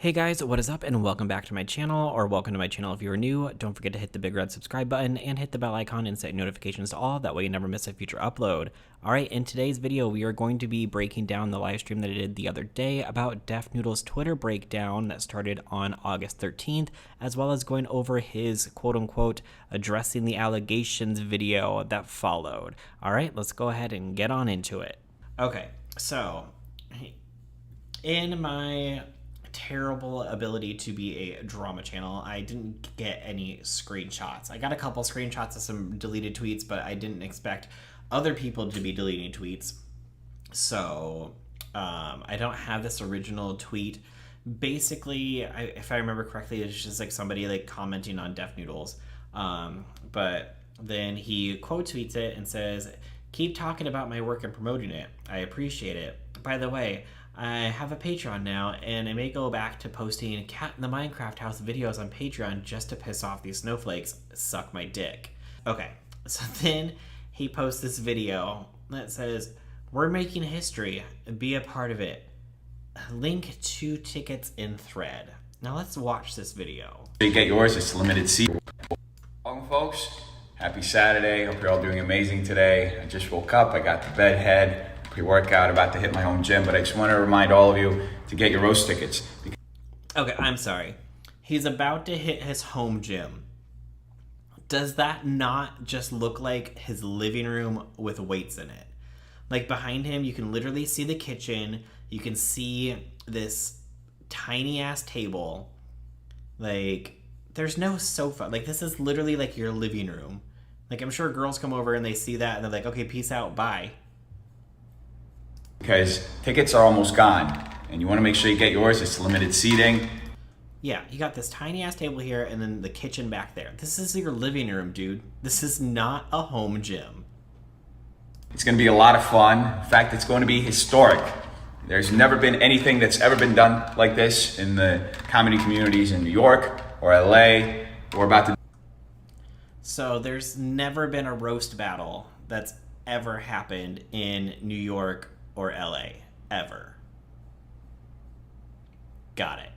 Hey guys, what is up and welcome back to my channel, or welcome to my channel if you are new. Don't forget to hit the big red subscribe button and hit the bell icon and set notifications to all, that way you never miss a future upload. Alright, in today's video we are going to be breaking down the live stream that I did the other day about Def Noodles' Twitter breakdown that started on August 13th, as well as going over his quote-unquote addressing the allegations video that followed. Alright, let's go ahead and get on into it. Okay, so in my terrible ability to be a drama channel, I didn't get any screenshots. I got a couple screenshots of some deleted tweets, but I didn't expect other people to be deleting tweets. So I don't have this original tweet. Basically, if I remember correctly, it's just like somebody like commenting on Def Noodles. But then he quote tweets it and says, "Keep talking about my work and promoting it. I appreciate it. By the way, I have a Patreon now, and I may go back to posting Cat in the Minecraft House videos on Patreon just to piss off these snowflakes. Suck my dick." Okay, so then he posts this video that says, "We're making history. Be a part of it. Link 2 tickets in thread." Now let's watch this video. You get yours, it's limited seat. Welcome folks, happy Saturday. Hope you're all doing amazing today. I just woke up, I got the bed head. Pre-workout, about to hit my home gym, but I just want to remind all of you to get your roast tickets. Okay, I'm sorry. He's about to hit his home gym. Does that not just look like his living room with weights in it? Like behind him, you can literally see the kitchen. You can see this tiny ass table. Like, there's no sofa. Like, this is literally like your living room. Like, I'm sure girls come over and they see that and they're like, okay, peace out, bye. Because tickets are almost gone, and you want to make sure you get yours. It's limited seating. Yeah, you got this tiny ass table here and then the kitchen back there. This is your living room, dude. This is not a home gym. It's going to be a lot of fun. In fact, it's going to be historic. There's never been anything that's ever been done like this in the comedy communities in New York or LA. We're about to. So there's never been a roast battle that's ever happened in New York or LA, ever. Got it.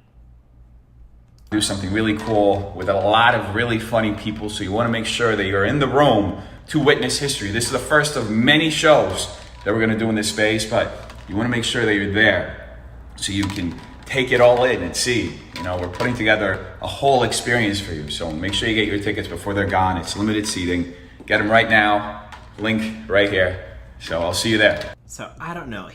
Do something really cool with a lot of really funny people, so you want to make sure that you're in the room to witness history. This is the first of many shows that we're going to do in this space, but you want to make sure that you're there so you can take it all in and see. You know, we're putting together a whole experience for you, so make sure you get your tickets before they're gone. It's limited seating. Get them right now. Link right here. So I'll see you there. So I don't know.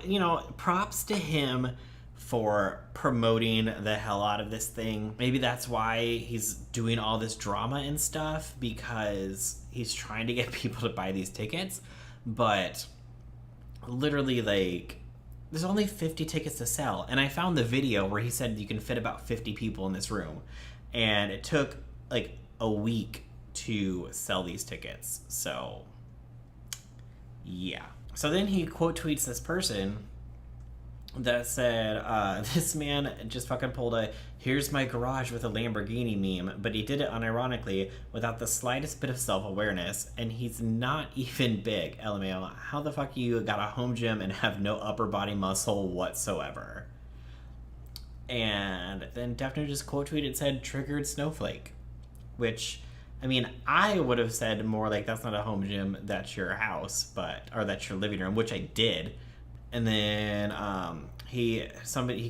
You know, props to him for promoting the hell out of this thing. Maybe that's why he's doing all this drama and stuff, because he's trying to get people to buy these tickets. But literally, like, there's only 50 tickets to sell. And I found the video where he said you can fit about 50 people in this room. And it took like a week to sell these tickets. So yeah. So then he quote tweets this person that said, this man just fucking pulled a "here's my garage with a Lamborghini" meme, but he did it unironically without the slightest bit of self-awareness, and he's not even big. LMAO, how the fuck you got a home gym and have no upper body muscle whatsoever? And then Defner just quote tweeted, said, "triggered snowflake," which, I mean, I would have said more like, that's not a home gym, that's your house, or that's your living room, which I did. And then he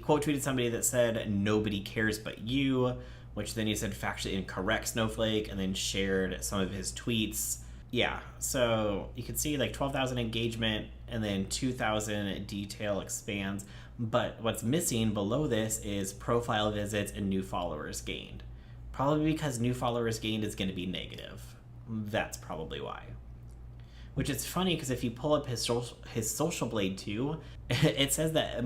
quote tweeted somebody that said, "nobody cares but you," which then he said factually incorrect snowflake, and then shared some of his tweets. Yeah, so you can see like 12,000 engagement and then 2,000 detail expands. But what's missing below this is profile visits and new followers gained. Probably because new followers gained is going to be negative. That's probably why. Which is funny, because if you pull up his social blade too, it says that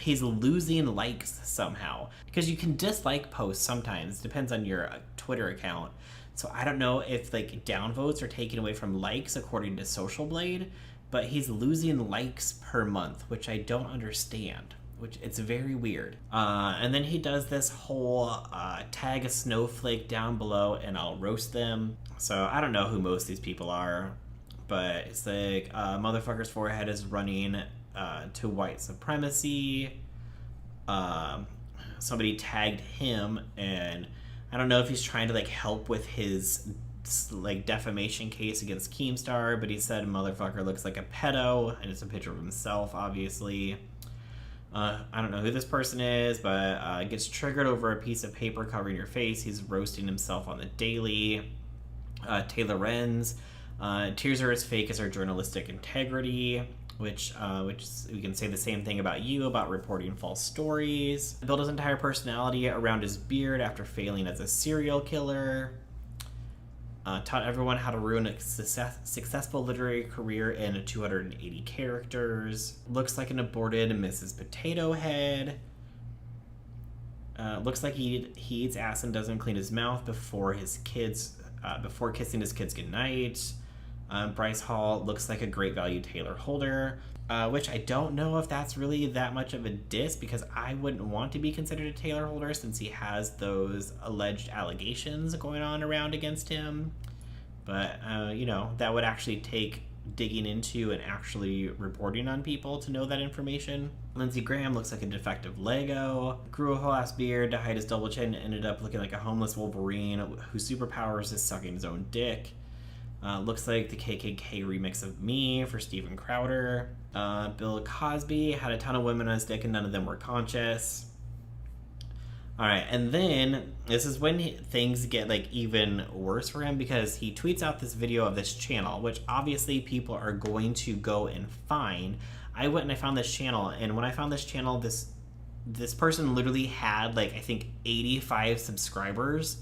he's losing likes somehow. Because you can dislike posts sometimes, depends on your Twitter account. So I don't know if like downvotes are taken away from likes according to social blade, but he's losing likes per month, which I don't understand. Which it's very weird. And then he does this whole tag a snowflake down below and I'll roast them. So I don't know who most of these people are, but it's like motherfucker's forehead is running to white supremacy. somebody tagged him, and I don't know if he's trying to like help with his like defamation case against Keemstar, but he said motherfucker looks like a pedo, and it's a picture of himself, obviously. I don't know who this person is, but gets triggered over a piece of paper covering your face. He's roasting himself on the daily. Taylor Renz, tears are as fake as her journalistic integrity, which we can say the same thing about you, about reporting false stories. Built his entire personality around his beard after failing as a serial killer. Taught everyone how to ruin a successful literary career in 280 characters. Looks like an aborted Mrs. Potato Head. Looks like he eats ass and doesn't clean his mouth before before kissing his kids goodnight. Bryce Hall looks like a great value Taylor holder, which I don't know if that's really that much of a diss, because I wouldn't want to be considered a Taylor holder since he has those alleged allegations going on around against him. But, that would actually take digging into and actually reporting on people to know that information. Lindsey Graham looks like a defective Lego. Grew a whole ass beard to hide his double chin and ended up looking like a homeless Wolverine whose superpowers is sucking his own dick. Looks like the KKK remix of Me for Steven Crowder. Bill Cosby had a ton of women on his dick and none of them were conscious. Alright, and then this is when things get like even worse for him, because he tweets out this video of this channel, which obviously people are going to go and find. I went and I found this channel, and when I found this channel, this person literally had like, I think 85 subscribers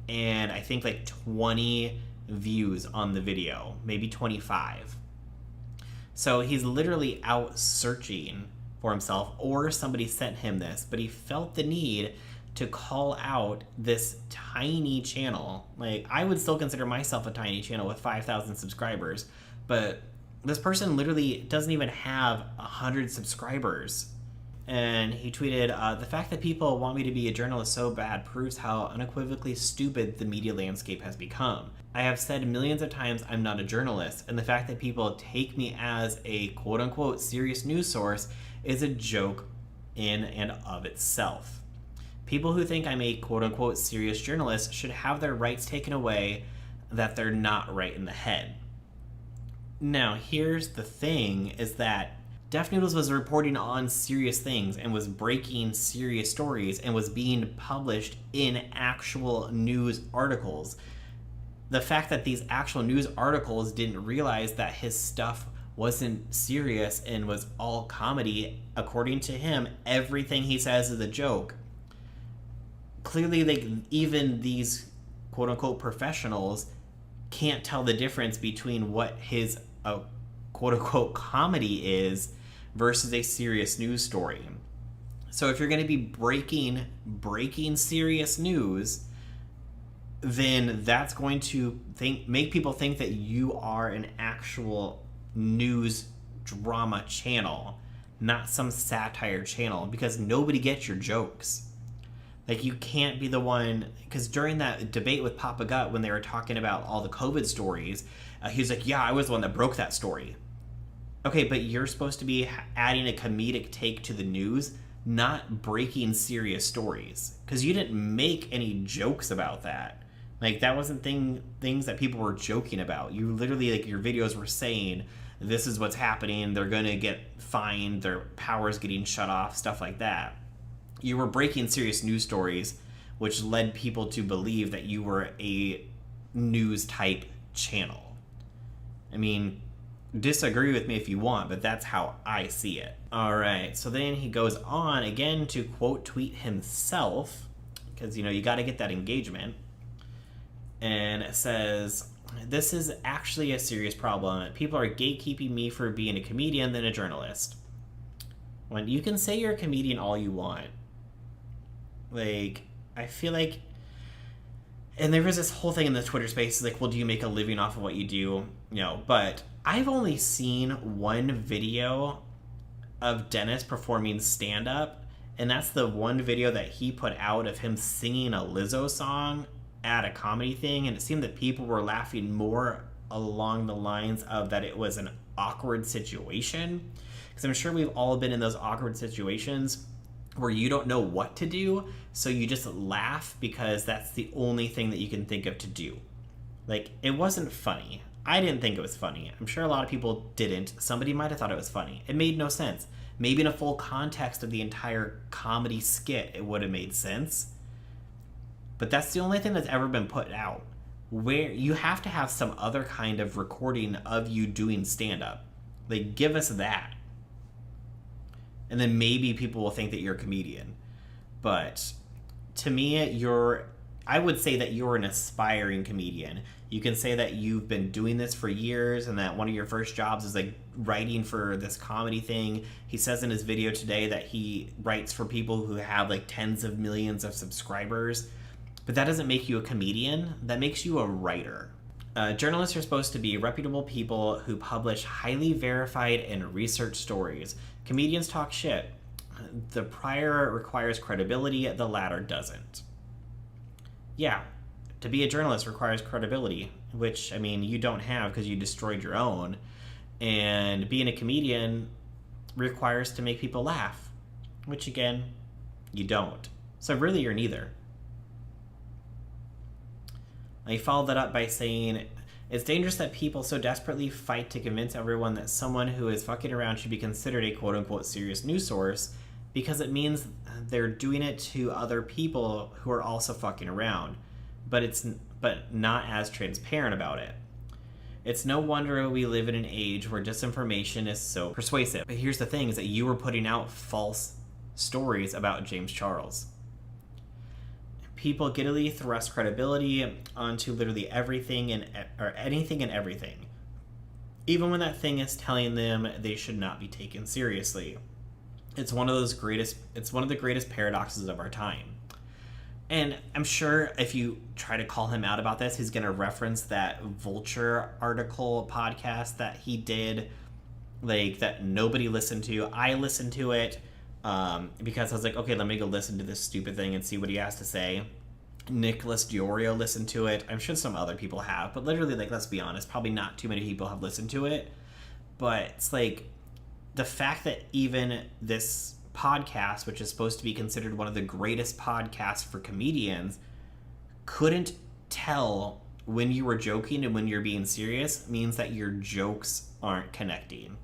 and I think like 20 views on the video, maybe 25. So he's literally out searching for himself, or somebody sent him this, but he felt the need to call out this tiny channel. Like, I would still consider myself a tiny channel with 5,000 subscribers, but this person literally doesn't even have 100 subscribers. And he tweeted, the fact that people want me to be a journalist so bad proves how unequivocally stupid the media landscape has become. I have said millions of times I'm not a journalist, and the fact that people take me as a quote-unquote serious news source is a joke in and of itself. People who think I'm a quote-unquote serious journalist should have their rights taken away that they're not right in the head. Now, here's the thing, is that Def Noodles was reporting on serious things and was breaking serious stories and was being published in actual news articles. The fact that these actual news articles didn't realize that his stuff wasn't serious and was all comedy, according to him, everything he says is a joke. Clearly, like, even these quote-unquote professionals can't tell the difference between what his quote-unquote comedy is versus a serious news story. So if you're going to be breaking serious news, then that's going to make people think that you are an actual news drama channel, not some satire channel, because nobody gets your jokes. Like, you can't be the one, because during that debate with Papa Gut, when they were talking about all the COVID stories, he was like, yeah, I was the one that broke that story. Okay, but you're supposed to be adding a comedic take to the news, not breaking serious stories, because you didn't make any jokes about that. Like, that wasn't things that people were joking about. You literally, like, your videos were saying, this is what's happening, they're going to get fined, their power's getting shut off, stuff like that. You were breaking serious news stories, which led people to believe that you were a news-type channel. I mean, disagree with me if you want, but that's how I see it. Alright, so then he goes on again to quote tweet himself, because, you got to get that engagement. And it says, this is actually a serious problem. People are gatekeeping me for being a comedian than a journalist. When you can say you're a comedian all you want. Like, I feel like, and there was this whole thing in the Twitter space, like, well, do you make a living off of what you do? But I've only seen one video of Dennis performing stand-up, and that's the one video that he put out of him singing a Lizzo song at a comedy thing, and it seemed that people were laughing more along the lines of that it was an awkward situation, because I'm sure we've all been in those awkward situations where you don't know what to do, so you just laugh because that's the only thing that you can think of to do. Like, it wasn't funny. I didn't think it was funny. I'm sure a lot of people didn't. Somebody might have thought it was funny. It made no sense. Maybe in a full context of the entire comedy skit, it would have made sense. But that's the only thing that's ever been put out. Where you have to have some other kind of recording of you doing stand-up. Like, give us that. And then maybe people will think that you're a comedian. But to me, I would say that you're an aspiring comedian. You can say that you've been doing this for years and that one of your first jobs is like writing for this comedy thing. He says in his video today that he writes for people who have like tens of millions of subscribers. But that doesn't make you a comedian. That makes you a writer. Journalists are supposed to be reputable people who publish highly verified and researched stories. Comedians talk shit. The prior requires credibility, the latter doesn't. Yeah, to be a journalist requires credibility, which, I mean, you don't have because you destroyed your own. And being a comedian requires to make people laugh, which, again, you don't. So really, you're neither. He followed that up by saying, it's dangerous that people so desperately fight to convince everyone that someone who is fucking around should be considered a quote-unquote serious news source because it means they're doing it to other people who are also fucking around, but not as transparent about it. It's no wonder we live in an age where disinformation is so persuasive. But here's the thing, is that you were putting out false stories about James Charles. People giddily thrust credibility onto literally everything or anything and everything, even when that thing is telling them they should not be taken seriously. It's one of the greatest paradoxes of our time. And I'm sure if you try to call him out about this, he's going to reference that Vulture article podcast that he did, like, that nobody listened to. I listened to it because I was like, okay, let me go listen to this stupid thing and see what he has to say. Nicholas Diorio listened to it. I'm sure some other people have, but literally, like, let's be honest, probably not too many people have listened to it. But it's like the fact that even this podcast, which is supposed to be considered one of the greatest podcasts for comedians, couldn't tell when you were joking and when you're being serious, means that your jokes aren't connecting.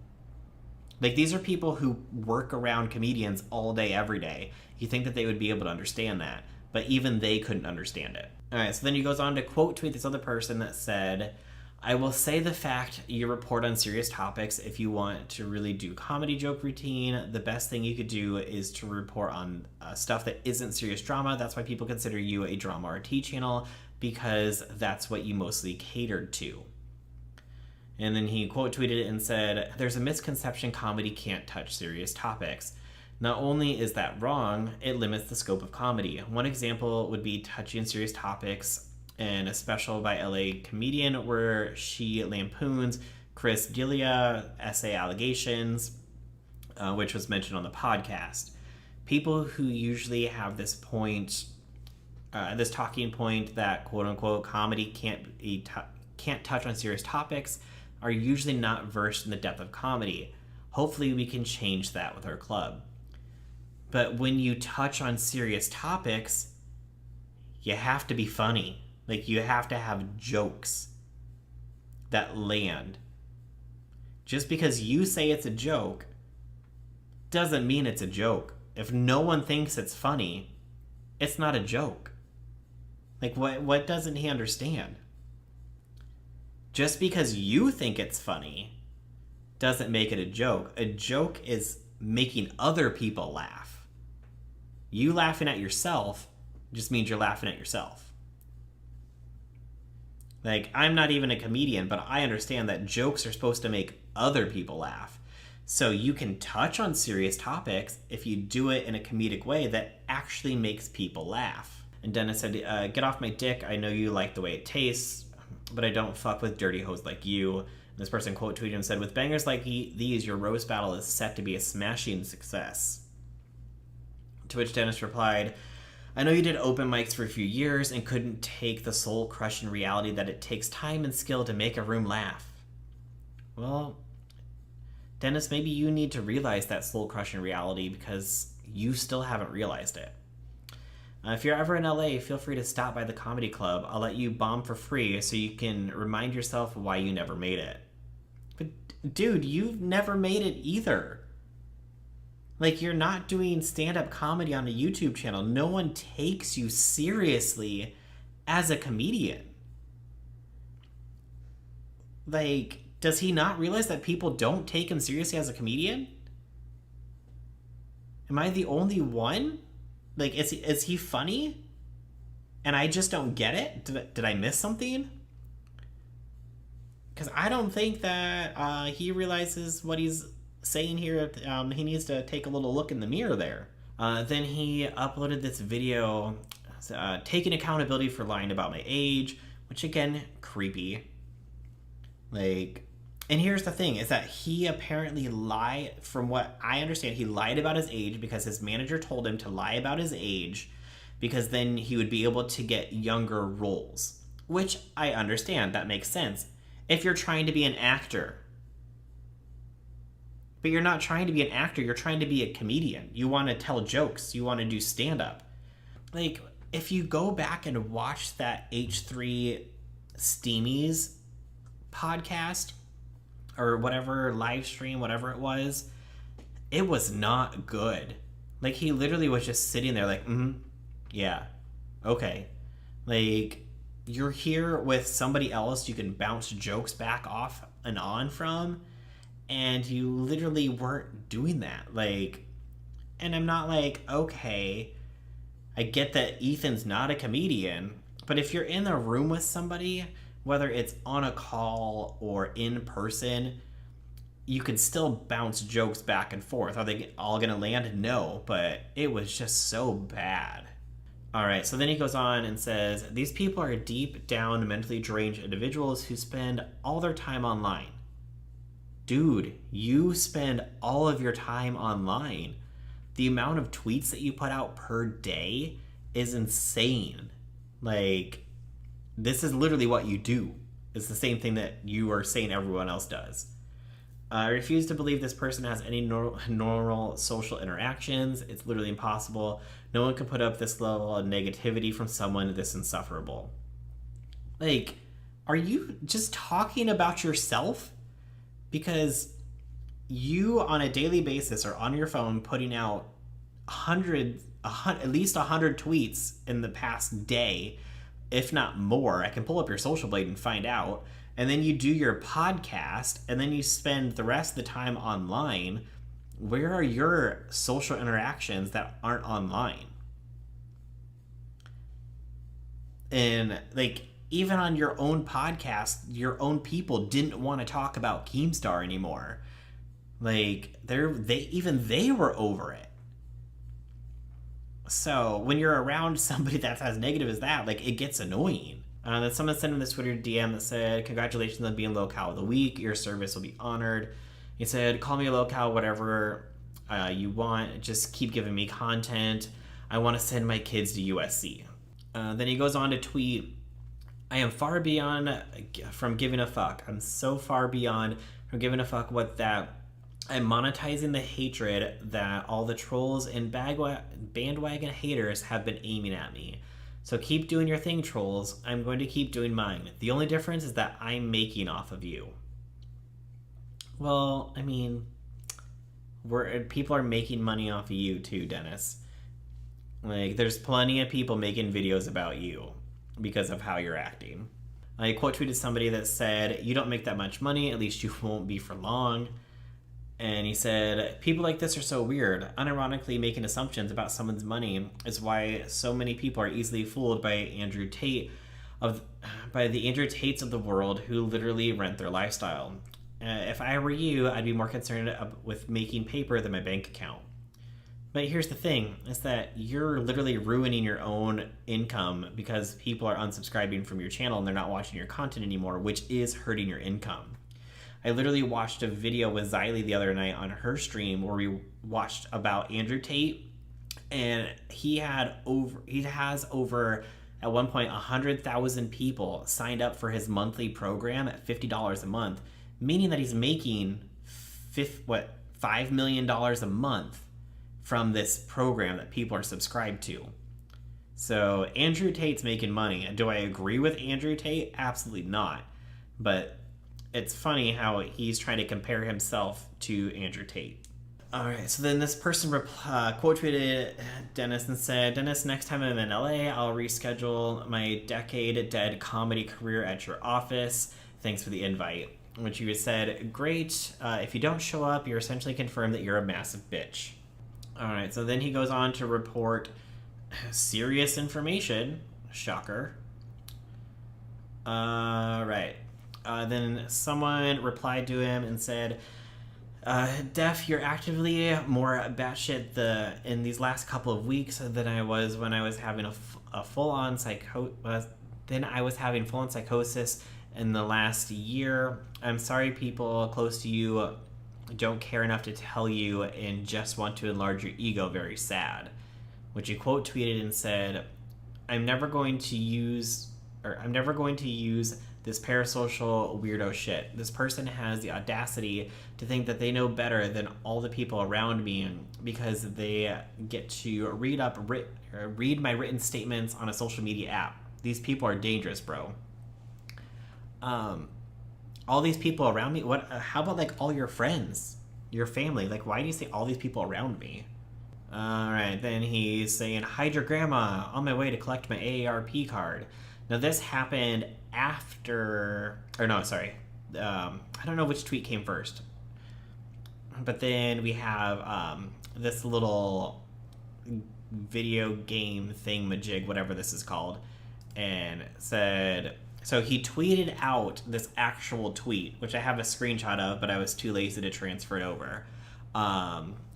Like, these are people who work around comedians all day, every day. You think that they would be able to understand that, but even they couldn't understand it. All right, so then he goes on to quote tweet this other person that said, I will say the fact you report on serious topics. If you want to really do comedy joke routine, the best thing you could do is to report on stuff that isn't serious drama. That's why people consider you a drama RT channel, because that's what you mostly catered to. And then he quote tweeted it and said, there's a misconception comedy can't touch serious topics. Not only is that wrong, it limits the scope of comedy. One example would be touching serious topics in a special by LA Comedian where she lampoons Chris D'Elia essay allegations, which was mentioned on the podcast. People who usually have this point, this talking point that quote-unquote comedy can't touch on serious topics are usually not versed in the depth of comedy. Hopefully we can change that with our club. But when you touch on serious topics, you have to be funny. Like, you have to have jokes that land. Just because you say it's a joke doesn't mean it's a joke. If no one thinks it's funny, it's not a joke. Like, what doesn't he understand? Just because you think it's funny doesn't make it a joke. A joke is making other people laugh. You laughing at yourself just means you're laughing at yourself. Like, I'm not even a comedian, but I understand that jokes are supposed to make other people laugh. So you can touch on serious topics if you do it in a comedic way that actually makes people laugh. And Dennis said, get off my dick. I know you like the way it tastes, but I don't fuck with dirty hoes like you. And this person quote tweeted and said, with bangers like these, your roast battle is set to be a smashing success. To which Dennis replied, I know you did open mics for a few years and couldn't take the soul-crushing reality that it takes time and skill to make a room laugh. Well, Dennis, maybe you need to realize that soul-crushing reality because You still haven't realized it. If you're ever in LA, feel free to stop by the comedy club. I'll let you bomb for free so you can remind yourself why you never made it. But dude, you've never made it either. Like, you're not doing stand-up comedy on a YouTube channel. No one takes you seriously as a comedian. Like, does he not realize that people don't take him seriously as a comedian? Am I the only one? Like, is he funny? And I just don't get it? Did I miss something? Because I don't think that he realizes what he's saying here. He needs to take a little look in the mirror there. Then he uploaded this video taking accountability for lying about my age, which again, creepy. Like, and here's the thing, is that he apparently lied, from what I understand, he lied about his age because his manager told him to lie about his age because then he would be able to get younger roles, which I understand, that makes sense. If you're trying to be an actor. But you're not trying to be an actor, you're trying to be a comedian. You want to tell jokes, you want to do stand-up. Like, if you go back and watch that H3 Steamies podcast, or whatever, live stream, whatever it was not good. Like, he literally was just sitting there like, yeah, okay. Like, you're here with somebody else you can bounce jokes back off and on from, and you literally weren't doing that. Like, and I'm not like, okay, I get that Ethan's not a comedian, but if you're in a room with somebody, whether it's on a call or in person, you can still bounce jokes back and forth. Are they all gonna land? No, but it was just so bad. All right, so then he goes on and says, these people are deep down mentally deranged individuals who spend all their time online. Dude, you spend all of your time online. The amount of tweets that you put out per day is insane. Like, this is literally what you do. It's the same thing that you are saying everyone else does. I refuse to believe this person has any normal social interactions. It's literally impossible. No one can put up this level of negativity from someone this insufferable. Like, are you just talking about yourself? Because you, on a daily basis, are on your phone putting out at least 100 tweets in the past day, if not more. I can pull up your social blade and find out. And then you do your podcast, and then you spend the rest of the time online. Where are your social interactions that aren't online? And, like, even on your own podcast, your own people didn't want to talk about Keemstar anymore. Like, they were over it. So when you're around somebody that's as negative as that, like, it gets annoying. Then someone sent him this Twitter DM that said, congratulations on being locale of the week. Your service will be honored. He said, call me a locale, whatever you want. Just keep giving me content. I want to send my kids to USC. Then he goes on to tweet, I am far beyond from giving a fuck. I'm so far beyond from giving a fuck what that. I'm monetizing the hatred that all the trolls and bandwagon haters have been aiming at me. So keep doing your thing, trolls. I'm going to keep doing mine. The only difference is that I'm making off of you. Well, I mean, people are making money off of you too, Dennis. Like, there's plenty of people making videos about you because of how you're acting. I quote tweeted somebody that said, you don't make that much money, at least you won't be for long. And he said, people like this are so weird. Unironically making assumptions about someone's money is why so many people are easily fooled by the Andrew Tates of the world who literally rent their lifestyle. If I were you, I'd be more concerned with making paper than my bank account. But here's the thing, is that you're literally ruining your own income because people are unsubscribing from your channel and they're not watching your content anymore, which is hurting your income. I literally watched a video with Xylee the other night on her stream where we watched about Andrew Tate, and he has over at one point 100,000 people signed up for his monthly program at $50 a month, meaning that he's making $5 million a month from this program that people are subscribed to. So Andrew Tate's making money. Do I agree with Andrew Tate? Absolutely not. But it's funny how he's trying to compare himself to Andrew Tate. All right, so then this person quote tweeted Dennis and said, "Dennis, next time I'm in LA, I'll reschedule my decade-dead comedy career at your office. Thanks for the invite." Which you said, "Great. If you don't show up, you're essentially confirmed that you're a massive bitch." All right, so then he goes on to report serious information. Shocker. Right. Then someone replied to him and said, "Def, you're actively more batshit in these last couple of weeks than I was when I was having a full-on psychosis in the last year. I'm sorry people close to you don't care enough to tell you and just want to enlarge your ego. Very sad." Which he quote tweeted and said, I'm never going to use this parasocial weirdo shit. This person has the audacity to think that they know better than all the people around me because they get to read my written statements on a social media app. These people are dangerous, bro. All these people around me, what? How about like all your friends, your family? Like, why do you say all these people around me? All right, then he's saying, "Hide your grandma, on my way to collect my AARP card." Now this happened after, or no, sorry, I don't know which tweet came first, but then we have this little video game thingamajig, whatever this is called, and said, so he tweeted out this actual tweet, which I have a screenshot of, but I was too lazy to transfer it over,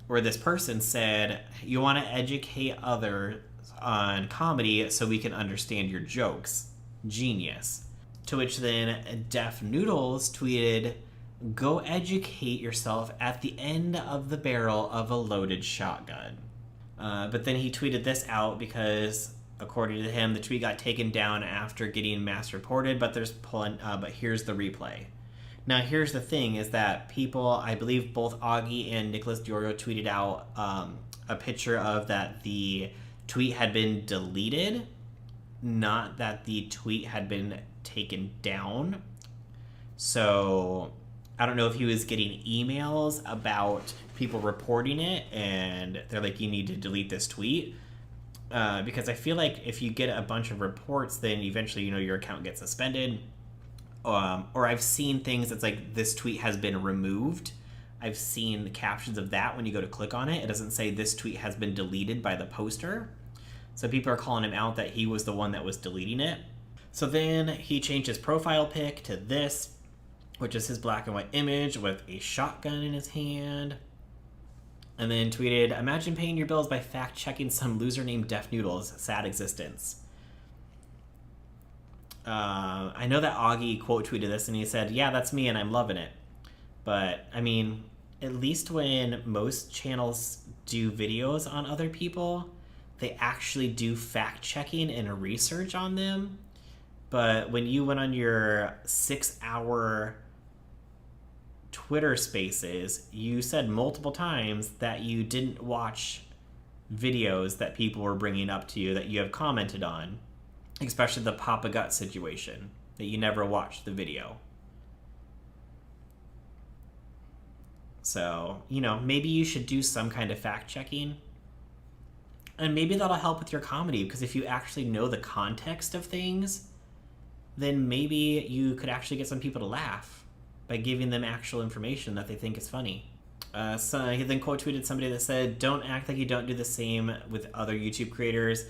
where this person said, "You want to educate others on comedy so we can understand your jokes. Genius." To which then Def Noodles tweeted, "Go educate yourself at the end of the barrel of a loaded shotgun." But then he tweeted this out because, according to him, the tweet got taken down after getting mass reported, but here's the replay. Now, here's the thing, is that people, I believe both Augie and Nicholas Diorio tweeted out a picture of that the tweet had been deleted, not that the tweet had been taken down. So I don't know if he was getting emails about people reporting it and they're like, you need to delete this tweet. Because I feel like if you get a bunch of reports, then eventually, your account gets suspended. Or I've seen things that's like, this tweet has been removed. I've seen the captions of that when you go to click on it. It doesn't say this tweet has been deleted by the poster. So people are calling him out that he was the one that was deleting it. So then he changed his profile pic to this, which is his black and white image with a shotgun in his hand. And then tweeted, "Imagine paying your bills by fact-checking some loser named Def Noodles. Sad existence." I know that Augie quote tweeted this and he said, "Yeah, that's me and I'm loving it." But, I mean, at least when most channels do videos on other people, they actually do fact-checking and research on them. But when you went on your 6-hour Twitter Spaces, you said multiple times that you didn't watch videos that people were bringing up to you that you have commented on, especially the Papa Gut situation, that you never watched the video. So, maybe you should do some kind of fact-checking. And maybe that'll help with your comedy, because if you actually know the context of things, then maybe you could actually get some people to laugh by giving them actual information that they think is funny. So he then quote tweeted somebody that said, "Don't act like you don't do the same with other YouTube creators,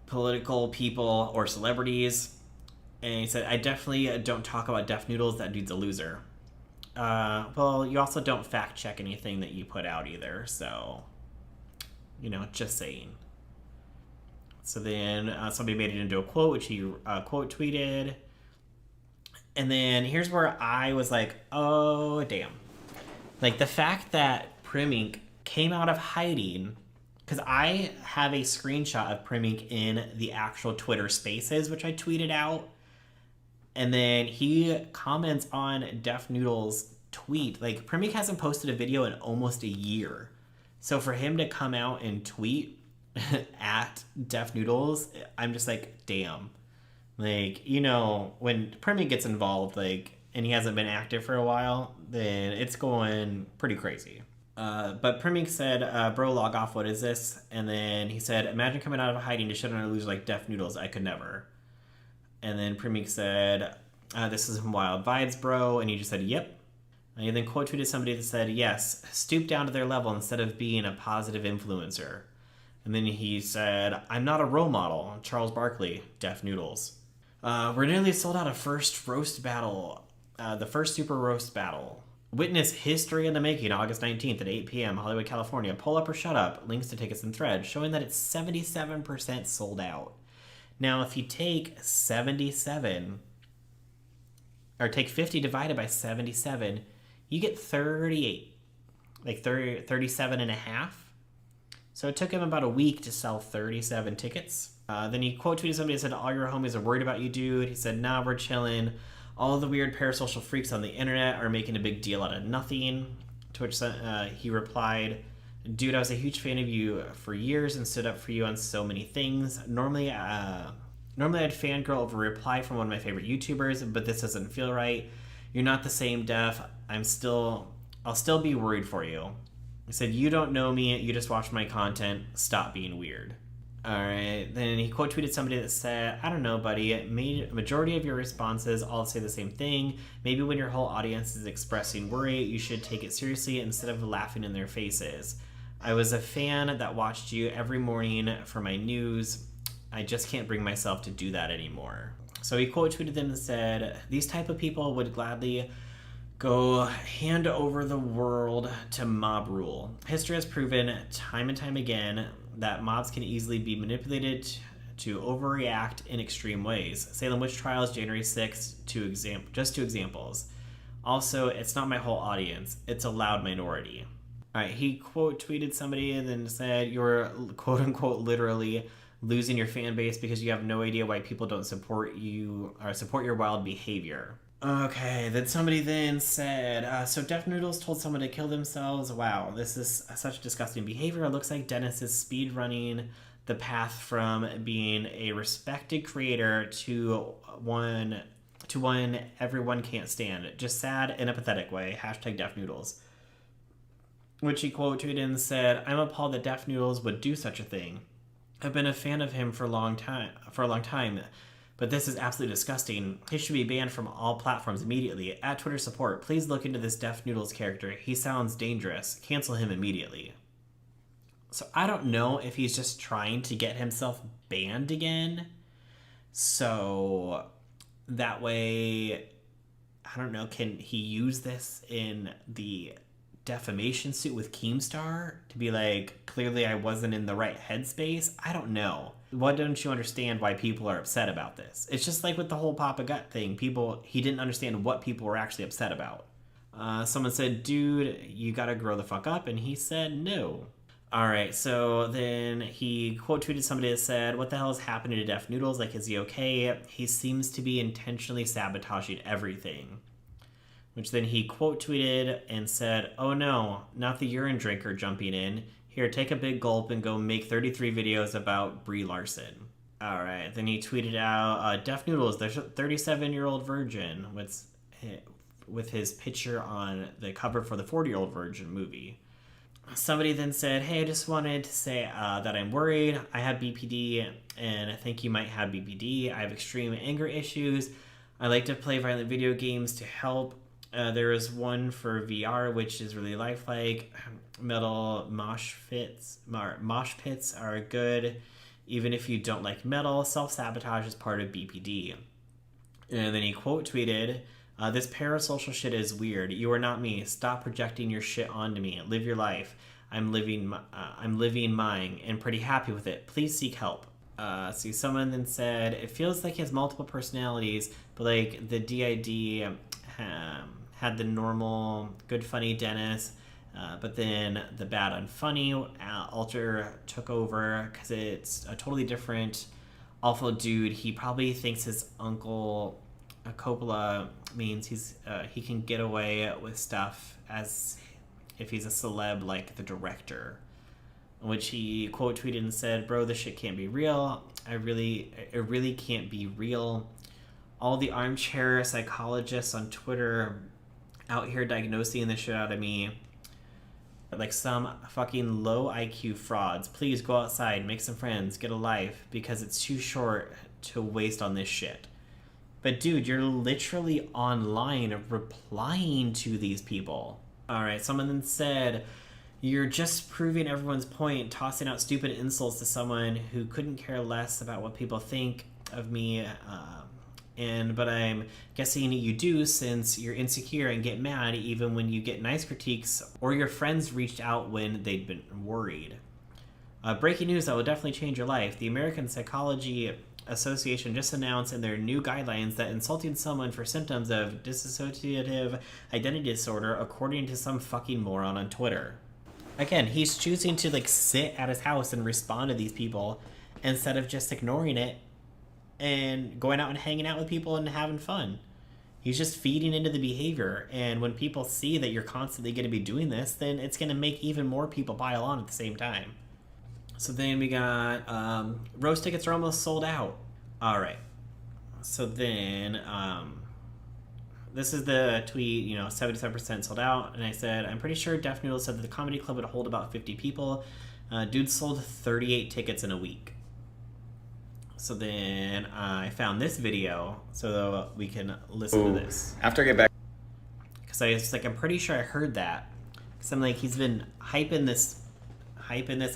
political people, or celebrities." And he said, "I definitely don't talk about Def Noodles. That dude's a loser." Well, you also don't fact check anything that you put out either, so, just saying. So then somebody made it into a quote, which he quote tweeted. And then here's where I was like, oh, damn. Like, the fact that Primink came out of hiding, because I have a screenshot of Primink in the actual Twitter Spaces, which I tweeted out. And then he comments on Def Noodles' tweet. Like, Primink hasn't posted a video in almost a year. So for him to come out and tweet at Def Noodles, I'm just like, damn. Like, you know, when Premi gets involved, like, and he hasn't been active for a while, then it's going pretty crazy. But Premi said, bro, log off, what is this? And then he said, imagine coming out of hiding to shit on a loser like Def Noodles, I could never. And then Premi said, this is some wild vibes, bro. And he just said, yep. And he then quote tweeted somebody that said, yes, stoop down to their level instead of being a positive influencer. And then he said, I'm not a role model. Charles Barkley, Def Noodles. We're nearly sold out of first roast battle, the first super roast battle. Witness history in the making, August 19th at 8 p.m., Hollywood, California. Pull up or shut up. Links to tickets and threads showing that it's 77% sold out. Now, if you take 77, or take 50 divided by 77, you get 38, like 37 and a half. So it took him about a week to sell 37 tickets. Then he quote tweeted somebody that said, all your homies are worried about you, dude. He said, nah, we're chilling. All the weird parasocial freaks on the internet are making a big deal out of nothing. To which he replied, dude, I was a huge fan of you for years and stood up for you on so many things. Normally I'd fangirl over a reply from one of my favorite YouTubers, but this doesn't feel right. You're not the same, Def. I'll still be worried for you. He said, you don't know me, you just watch my content, stop being weird. Alright, then he quote tweeted somebody that said, I don't know, buddy, majority of your responses all say the same thing. Maybe when your whole audience is expressing worry, you should take it seriously instead of laughing in their faces. I was a fan that watched you every morning for my news. I just can't bring myself to do that anymore. So he quote tweeted them and said, these type of people would gladly go hand over the world to mob rule. History has proven time and time again that mobs can easily be manipulated to overreact in extreme ways. Salem witch trials, January 6th, just two examples. Also, it's not my whole audience, it's a loud minority. All right, he quote tweeted somebody and then said, you're quote unquote literally losing your fan base because you have no idea why people don't support you or support your wild behavior. Okay, then somebody then said, so Def Noodles told someone to kill themselves. Wow, this is such disgusting behavior. It looks like Dennis is speed running the path from being a respected creator to one everyone can't stand. Just sad in a pathetic way. Hashtag Def Noodles. Which he quote tweeted and said, I'm appalled that Def Noodles would do such a thing. I've been a fan of him for a long time. But this is absolutely disgusting. He should be banned from all platforms immediately. At Twitter support, please look into this Def Noodles character. He sounds dangerous. Cancel him immediately. So I don't know if he's just trying to get himself banned again. So that way, I don't know, can he use this in the defamation suit with Keemstar to be like, clearly I wasn't in the right headspace? I don't know. Why don't you understand why people are upset about this? It's just like with the whole Papa Gut thing. He didn't understand what people were actually upset about. Someone said, dude, you gotta grow the fuck up. And he said, no. All right, so then he quote tweeted somebody that said, what the hell is happening to Def Noodles? Like, is he okay? He seems to be intentionally sabotaging everything. Which then he quote tweeted and said, oh no, not the urine drinker jumping in. Here, take a big gulp and go make 33 videos about Brie Larson. All right, then he tweeted out, Def Noodles, there's a 37-year-old virgin with his picture on the cover for the 40-year-old virgin movie. Somebody then said, hey, I just wanted to say that I'm worried. I have BPD, and I think you might have BPD. I have extreme anger issues. I like to play violent video games to help. There is one for VR, which is really lifelike. Metal mosh pits are good, even if you don't like metal. Self-sabotage is part of BPD. And then he quote tweeted, this parasocial shit is weird. You are not me. Stop projecting your shit onto me. Live your life. I'm living mine and pretty happy with it. Please seek help. See, someone then said, it feels like he has multiple personalities, but like the DID had the normal good funny Dennis, but then the bad unfunny Alter took over because it's a totally different awful dude. He probably thinks his uncle Coppola means he can get away with stuff as if he's a celeb like the director. in which he quote tweeted and said, "Bro, this shit can't be real. It really can't be real. All the armchair psychologists on Twitter out here diagnosing the shit out of me like some fucking low IQ frauds. Please go outside, make some friends, get a life, because it's too short to waste on this shit." But dude, you're literally online replying to these people. All right, someone then said, "You're just proving everyone's point, tossing out stupid insults to someone who couldn't care less about what people think of me. But I'm guessing you do, since you're insecure and get mad even when you get nice critiques, or your friends reached out when they'd been worried. Breaking news that will definitely change your life. The American Psychology Association just announced in their new guidelines that insulting someone for symptoms of dissociative identity disorder, according to some fucking moron on Twitter." Again, he's choosing to like sit at his house and respond to these people instead of just ignoring it and going out and hanging out with people and having fun. He's just feeding into the behavior, and when people see that you're constantly going to be doing this, then it's going to make even more people pile on at the same time. So then we got roast tickets are almost sold out. All right. So then this is the tweet, 77% sold out. And I said, "I'm pretty sure Def Noodles said that the comedy club would hold about 50 people. Dude sold 38 tickets in a week." So then I found this video so we can listen to this. After I get back. Because I was like, I'm pretty sure I heard that. Because I'm like, he's been hyping this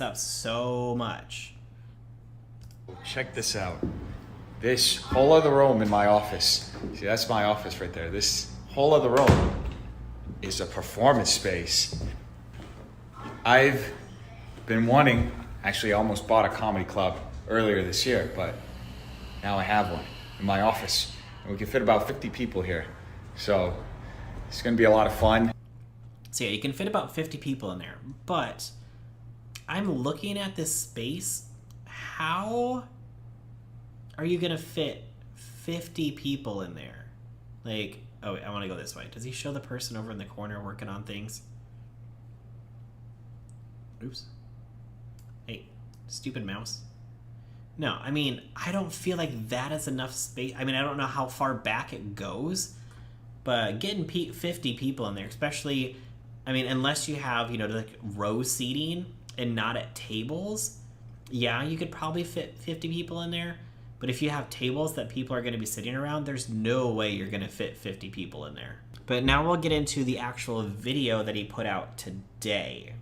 up so much. Check this out. This whole other room in my office. See, that's my office right there. This whole other room is a performance space. I've been wanting, actually I almost bought a comedy club earlier this year, but now I have one in my office. And we can fit about 50 people here. So it's gonna be a lot of fun. So yeah, you can fit about 50 people in there, but I'm looking at this space. How are you gonna fit 50 people in there? Like, oh wait, I wanna go this way. Does he show the person over in the corner working on things? Oops. Hey, stupid mouse. No, I mean, I don't feel like that is enough space. I mean, I don't know how far back it goes, but getting 50 people in there, especially, I mean, unless you have, like row seating and not at tables, yeah, you could probably fit 50 people in there. But if you have tables that people are going to be sitting around, there's no way you're going to fit 50 people in there. But now we'll get into the actual video that he put out today,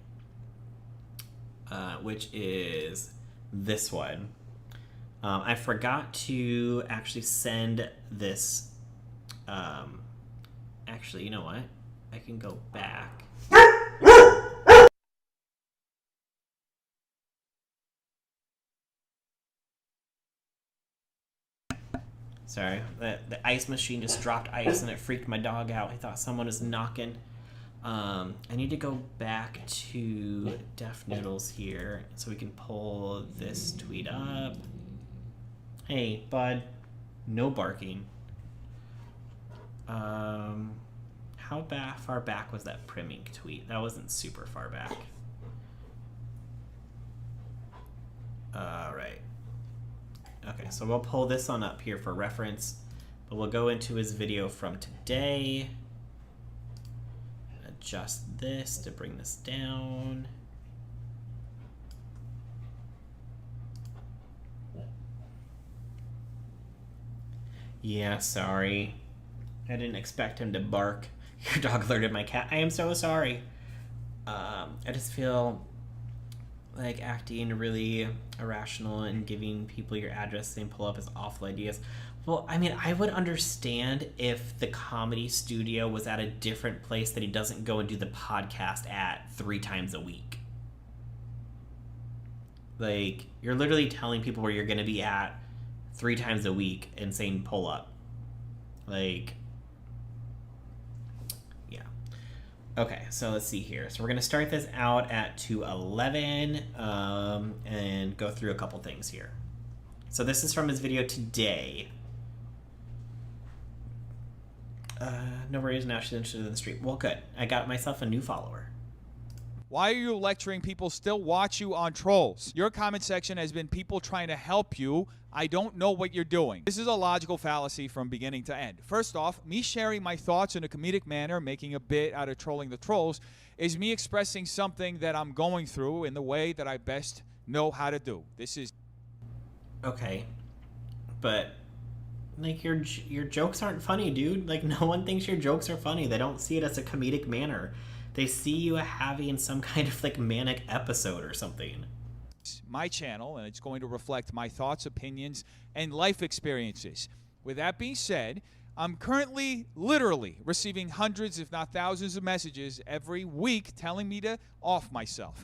which is this one. I forgot to actually send this. Actually, you know what? I can go back. Sorry, the ice machine just dropped ice and it freaked my dog out. I thought someone was knocking. I need to go back to Def Noodles here so we can pull this tweet up. Hey, bud. No barking. How far back was that Primink tweet? That wasn't super far back. Alright. Okay, so we'll pull this on up here for reference, but we'll go into his video from today. Adjust this to bring this down. Yeah, sorry. I didn't expect him to bark. Your dog alerted my cat. I am so sorry. I just feel like acting really irrational and giving people your address and pull up is awful ideas. Well, I mean, I would understand if the comedy studio was at a different place that he doesn't go and do the podcast at 3 times a week. Like, you're literally telling people where you're going to be at 3 times a week and saying pull up. Like, yeah. Okay, so let's see here. So we're going to start this out at 2:11 and go through a couple things here. So this is from his video today. No worries, now she's interested in the stream. Well, good. I got myself a new follower. Why are you lecturing people still watch you on Trolls? Your comment section has been people trying to help you. I don't know what you're doing. This is a logical fallacy from beginning to end. First off, me sharing my thoughts in a comedic manner, making a bit out of trolling the trolls, is me expressing something that I'm going through in the way that I best know how to do. This is... Okay. But, like, your jokes aren't funny, dude. Like, no one thinks your jokes are funny. They don't see it as a comedic manner. They see you having some kind of, like, manic episode or something. My channel, and it's going to reflect my thoughts, opinions, and life experiences. With that being said, I'm currently literally receiving hundreds, if not thousands, of messages every week telling me to off myself.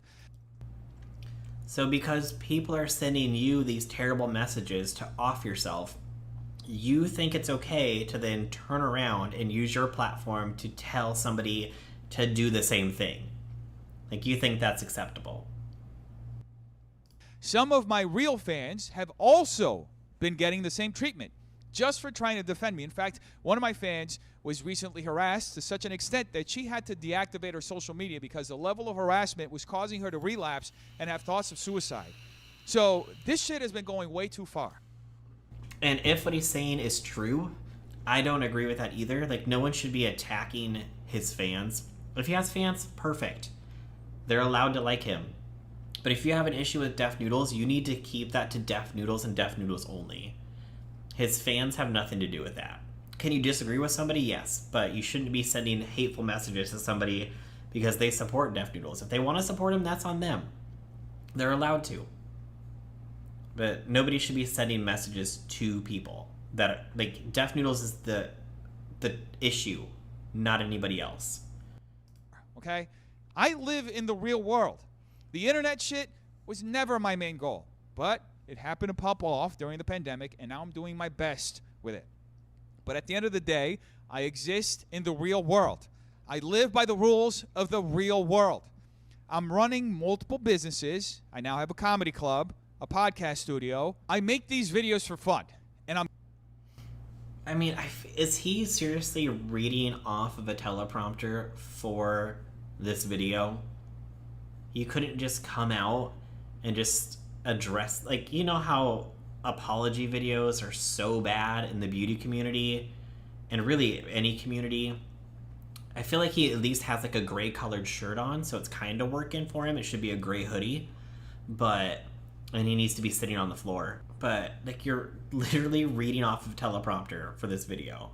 So because people are sending you these terrible messages to off yourself, you think it's okay to then turn around and use your platform to tell somebody to do the same thing. Like, you think that's acceptable. Some of my real fans have also been getting the same treatment just for trying to defend me. In fact, one of my fans was recently harassed to such an extent that she had to deactivate her social media because the level of harassment was causing her to relapse and have thoughts of suicide. So this shit has been going way too far. And if what he's saying is true, I don't agree with that either. Like, no one should be attacking his fans. If he has fans, perfect. They're allowed to like him. But if you have an issue with Deaf Noodles, you need to keep that to Deaf Noodles and Deaf Noodles only. His fans have nothing to do with that. Can you disagree with somebody? Yes. But you shouldn't be sending hateful messages to somebody because they support Deaf Noodles. If they want to support him, that's on them. They're allowed to. But nobody should be sending messages to people that are, like, Deaf Noodles is the issue, not anybody else. Okay? I live in the real world. The internet shit was never my main goal, but it happened to pop off during the pandemic, and now I'm doing my best with it. But at the end of the day, I exist in the real world. I live by the rules of the real world. I'm running multiple businesses. I now have a comedy club, a podcast studio. I make these videos for fun, and I mean, is he seriously reading off of a teleprompter for this video? You couldn't just come out and just address, like, you know how apology videos are so bad in the beauty community and really any community? I feel like he at least has, like, a gray colored shirt on, so it's kind of working for him. It should be a gray hoodie, and he needs to be sitting on the floor. But, like, you're literally reading off of teleprompter for this video.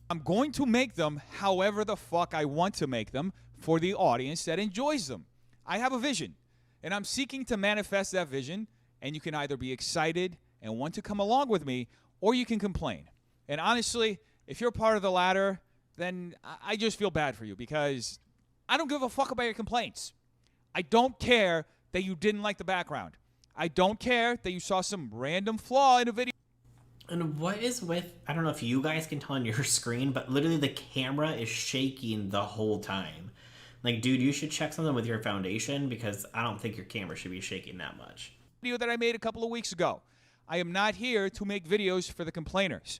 I'm going to make them however the fuck I want to make them for the audience that enjoys them. I have a vision, and I'm seeking to manifest that vision, and you can either be excited and want to come along with me, or you can complain. And honestly, if you're part of the latter, then I just feel bad for you because I don't give a fuck about your complaints. I don't care that you didn't like the background. I don't care that you saw some random flaw in a video. And what is with, I don't know if you guys can tell on your screen, but literally the camera is shaking the whole time. Like, dude, you should check something with your foundation because I don't think your camera should be shaking that much. Video that I made a couple of weeks ago. I am not here to make videos for the complainers.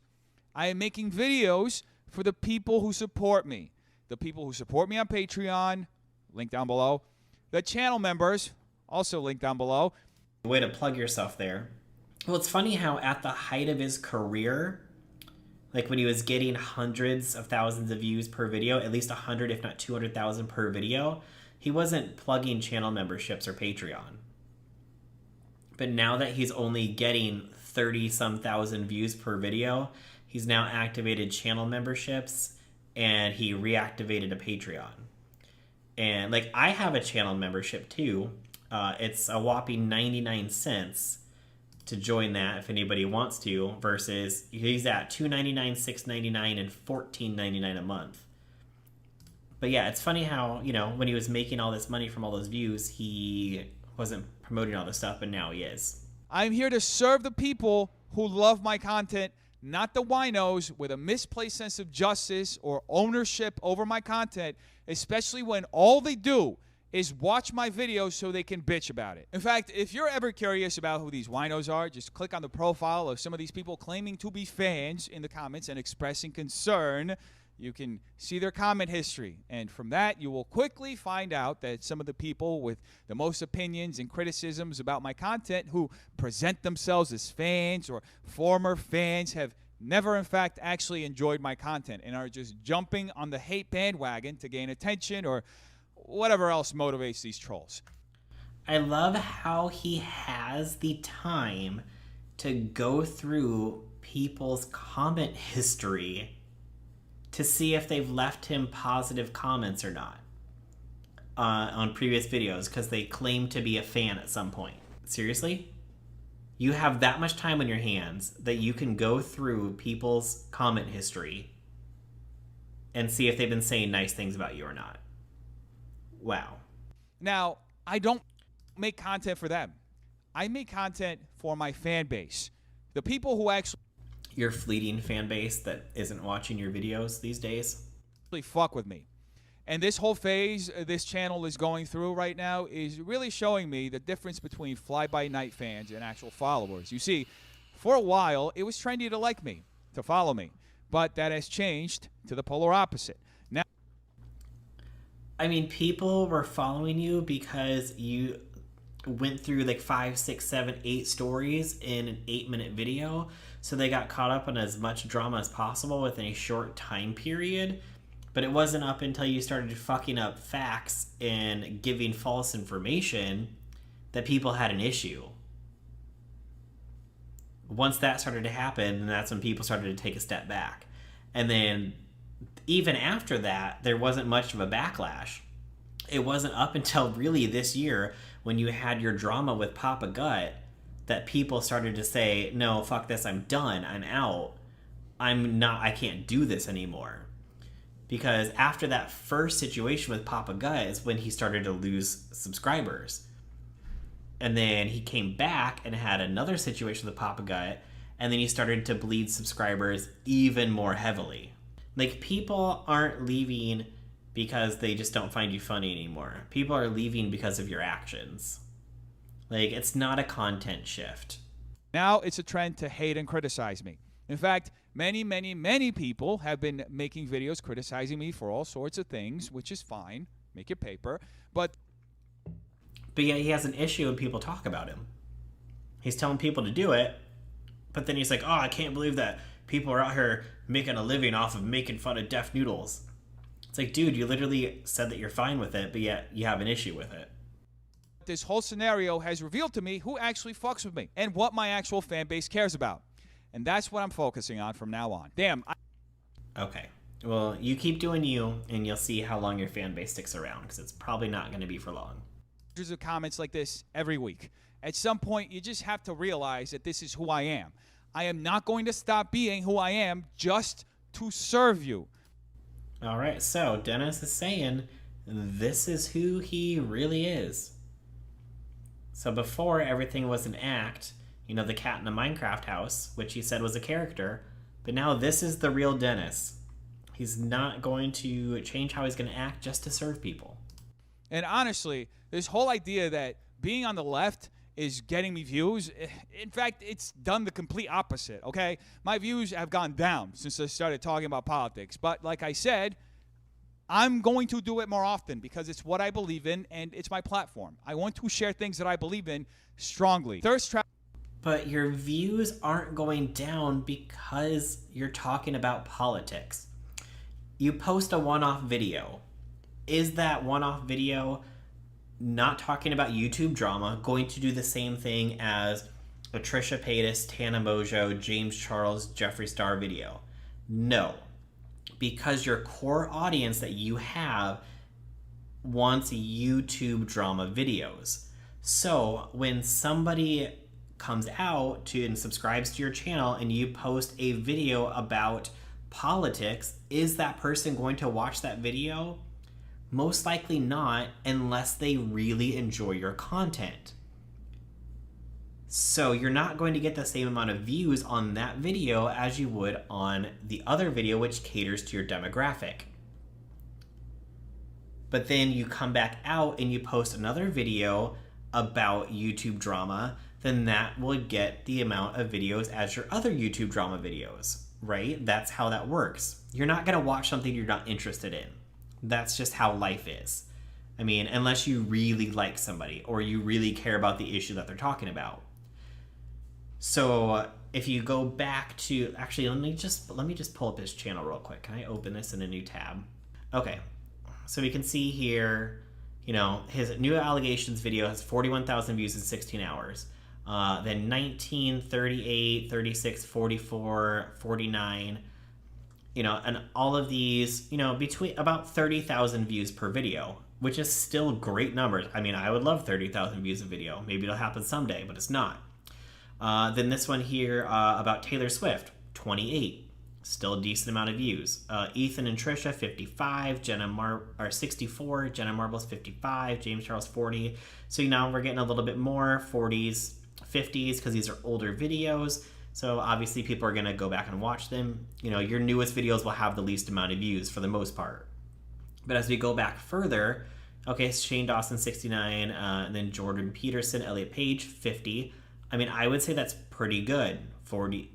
I am making videos for the people who support me. The people who support me on Patreon, link down below. The channel members, also link down below. Way to plug yourself there. Well, it's funny how at the height of his career, like when he was getting hundreds of thousands of views per video, at least 100 if not 200,000 per video, he wasn't plugging channel memberships or Patreon. But now that he's only getting 30-some thousand views per video, he's now activated channel memberships and he reactivated a Patreon. And, like, I have a channel membership too. It's a whopping 99 cents to join that if anybody wants to, versus he's at $2.99, $6.99, and $14.99 a month. But yeah, it's funny how, you know, when he was making all this money from all those views, he wasn't promoting all this stuff, but now he is. I'm here to serve the people who love my content, not the winos with a misplaced sense of justice or ownership over my content, especially when all they do is watch my videos so they can bitch about it. In fact, if you're ever curious about who these winos are, just click on the profile of some of these people claiming to be fans in the comments and expressing concern. You can see their comment history. And from that, you will quickly find out that some of the people with the most opinions and criticisms about my content who present themselves as fans or former fans have never, in fact, actually enjoyed my content and are just jumping on the hate bandwagon to gain attention or whatever else motivates these trolls. I love how he has the time to go through people's comment history to see if they've left him positive comments or not on previous videos because they claim to be a fan at some point. Seriously? You have that much time on your hands that you can go through people's comment history and see if they've been saying nice things about you or not. Wow. Now, I don't make content for them. I make content for my fan base. The people who actually Your fleeting fan base that isn't watching your videos these days. fuck with me. And this whole phase this channel is going through right now is really showing me the difference between fly-by-night fans and actual followers. You see, for a while, it was trendy to like me, to follow me. But that has changed to the polar opposite. Now, I mean, people were following you because you went through like 5, 6, 7, 8 stories in an 8-minute video. So they got caught up on as much drama as possible within a short time period. But it wasn't up until you started fucking up facts and giving false information that people had an issue. Once that started to happen, that's when people started to take a step back. And then even after that, there wasn't much of a backlash. It wasn't up until really this year when you had your drama with Papa Gut that people started to say, no, fuck this, I'm done, I'm out. I can't do this anymore. Because after that first situation with Papa Gut is when he started to lose subscribers. And then he came back and had another situation with Papa Gut, and then he started to bleed subscribers even more heavily. Like, people aren't leaving because they just don't find you funny anymore. People are leaving because of your actions. Like, it's not a content shift. now it's a trend to hate and criticize me. In fact, many people have been making videos criticizing me for all sorts of things, which is fine. Make your paper. But yet he has an issue when people talk about him. He's telling people to do it, but then he's like, oh, I can't believe that people are out here making a living off of making fun of deaf noodles. It's like, dude, you literally said that you're fine with it, but yet you have an issue with it. this whole scenario has revealed to me who actually fucks with me and what my actual fan base cares about. And that's what I'm focusing on from now on. Damn. Okay. Well, you keep doing you, and you'll see how long your fan base sticks around, because it's probably not going to be for long. Hundreds of comments like this every week. At some point, you just have to realize that this is who I am. I am not going to stop being who I am just to serve you. All right, so Dennis is saying this is who he really is. So before, everything was an act, you know, the cat in the Minecraft house, which he said was a character, but now this is the real Dennis. He's not going to change how he's going to act just to serve people. And honestly, this whole idea that being on the left is getting me views, in fact, it's done the complete opposite, okay? My views have gone down since I started talking about politics. But like I said, I'm going to do it more often because it's what I believe in and it's my platform. I want to share things that I believe in strongly. Thirst trap. But your views aren't going down because you're talking about politics. You post a one-off video. Is that one-off video not talking about YouTube drama going to do the same thing as a Trisha Paytas, Tana Mojo, James Charles, Jeffree Star video? No. Because your core audience that you have wants YouTube drama videos. So when somebody comes out to and subscribes to your channel and you post a video about politics, is that person going to watch that video? Most likely not, unless they really enjoy your content. So you're not going to get the same amount of views on that video as you would on the other video, which caters to your demographic. But then you come back out and you post another video about YouTube drama, then that will get the amount of videos as your other YouTube drama videos. right? That's how that works. You're not going to watch something you're not interested in. That's just how life is. I mean, unless you really like somebody or you really care about the issue that they're talking about. So if you go back to, actually, let me just pull up his channel real quick. Can I open this in a new tab? Okay, so we can see here, you know, his new allegations video has 41,000 views in 16 hours. Then 19, 38, 36, 44, 49, you know, and all of these, you know, between about 30,000 views per video, which is still great numbers. I mean, I would love 30,000 views a video. Maybe it'll happen someday, but it's not. Then this one here about Taylor Swift, 28. Still a decent amount of views. Ethan and Trisha, 55. 64. Jenna Marbles, 55. James Charles, 40. So now we're getting a little bit more 40s, 50s, because these are older videos. So obviously people are going to go back and watch them. You know, your newest videos will have the least amount of views for the most part. But as we go back further, okay, Shane Dawson, 69. And then Jordan Peterson, Elliot Page, 50. I mean, I would say that's pretty good.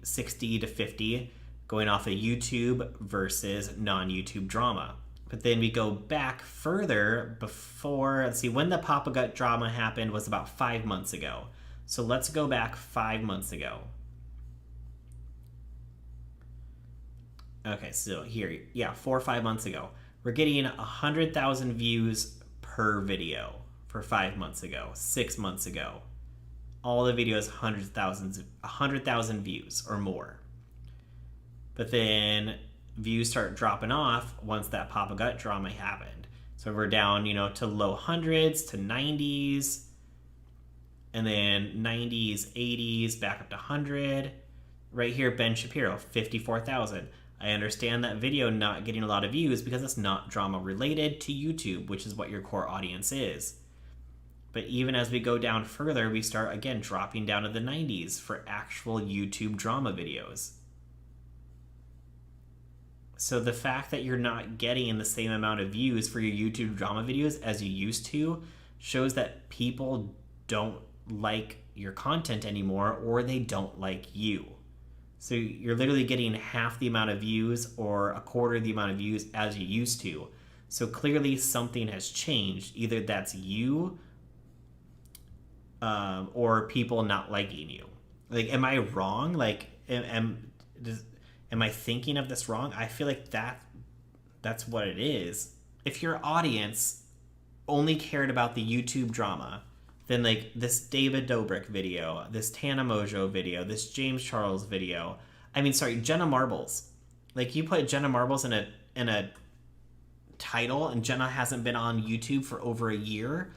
60 to 50 going off of YouTube versus non-YouTube drama. But then we go back further before, let's see, when the Papa Gut drama happened was about 5 months ago. So let's go back 5 months ago. Okay, so here, yeah, 4 or 5 months ago. We're getting 100,000 views per video for 5 months ago, 6 months ago. All the videos, 100,000 views or more. But then views start dropping off once that Papa Gut drama happened. So we're down, you know, to low hundreds, to 90s, and then 90s, 80s, back up to 100. Right here, Ben Shapiro, 54,000. I understand that video not getting a lot of views because it's not drama related to YouTube, which is what your core audience is. But even as we go down further, we start again dropping down to the 90s for actual YouTube drama videos. So the fact that you're not getting the same amount of views for your YouTube drama videos as you used to shows that people don't like your content anymore, or they don't like you. So you're literally getting half the amount of views or a quarter of the amount of views as you used to. So clearly something has changed. Either that's you or people not liking you. Like, am I wrong? Like, am I thinking of this wrong? I feel like that's what it is. If your audience only cared about the YouTube drama, then like this David Dobrik video, this Tana Mojo video, this James Charles video, Jenna Marbles. Like, you put Jenna Marbles in a title and Jenna hasn't been on YouTube for over a year.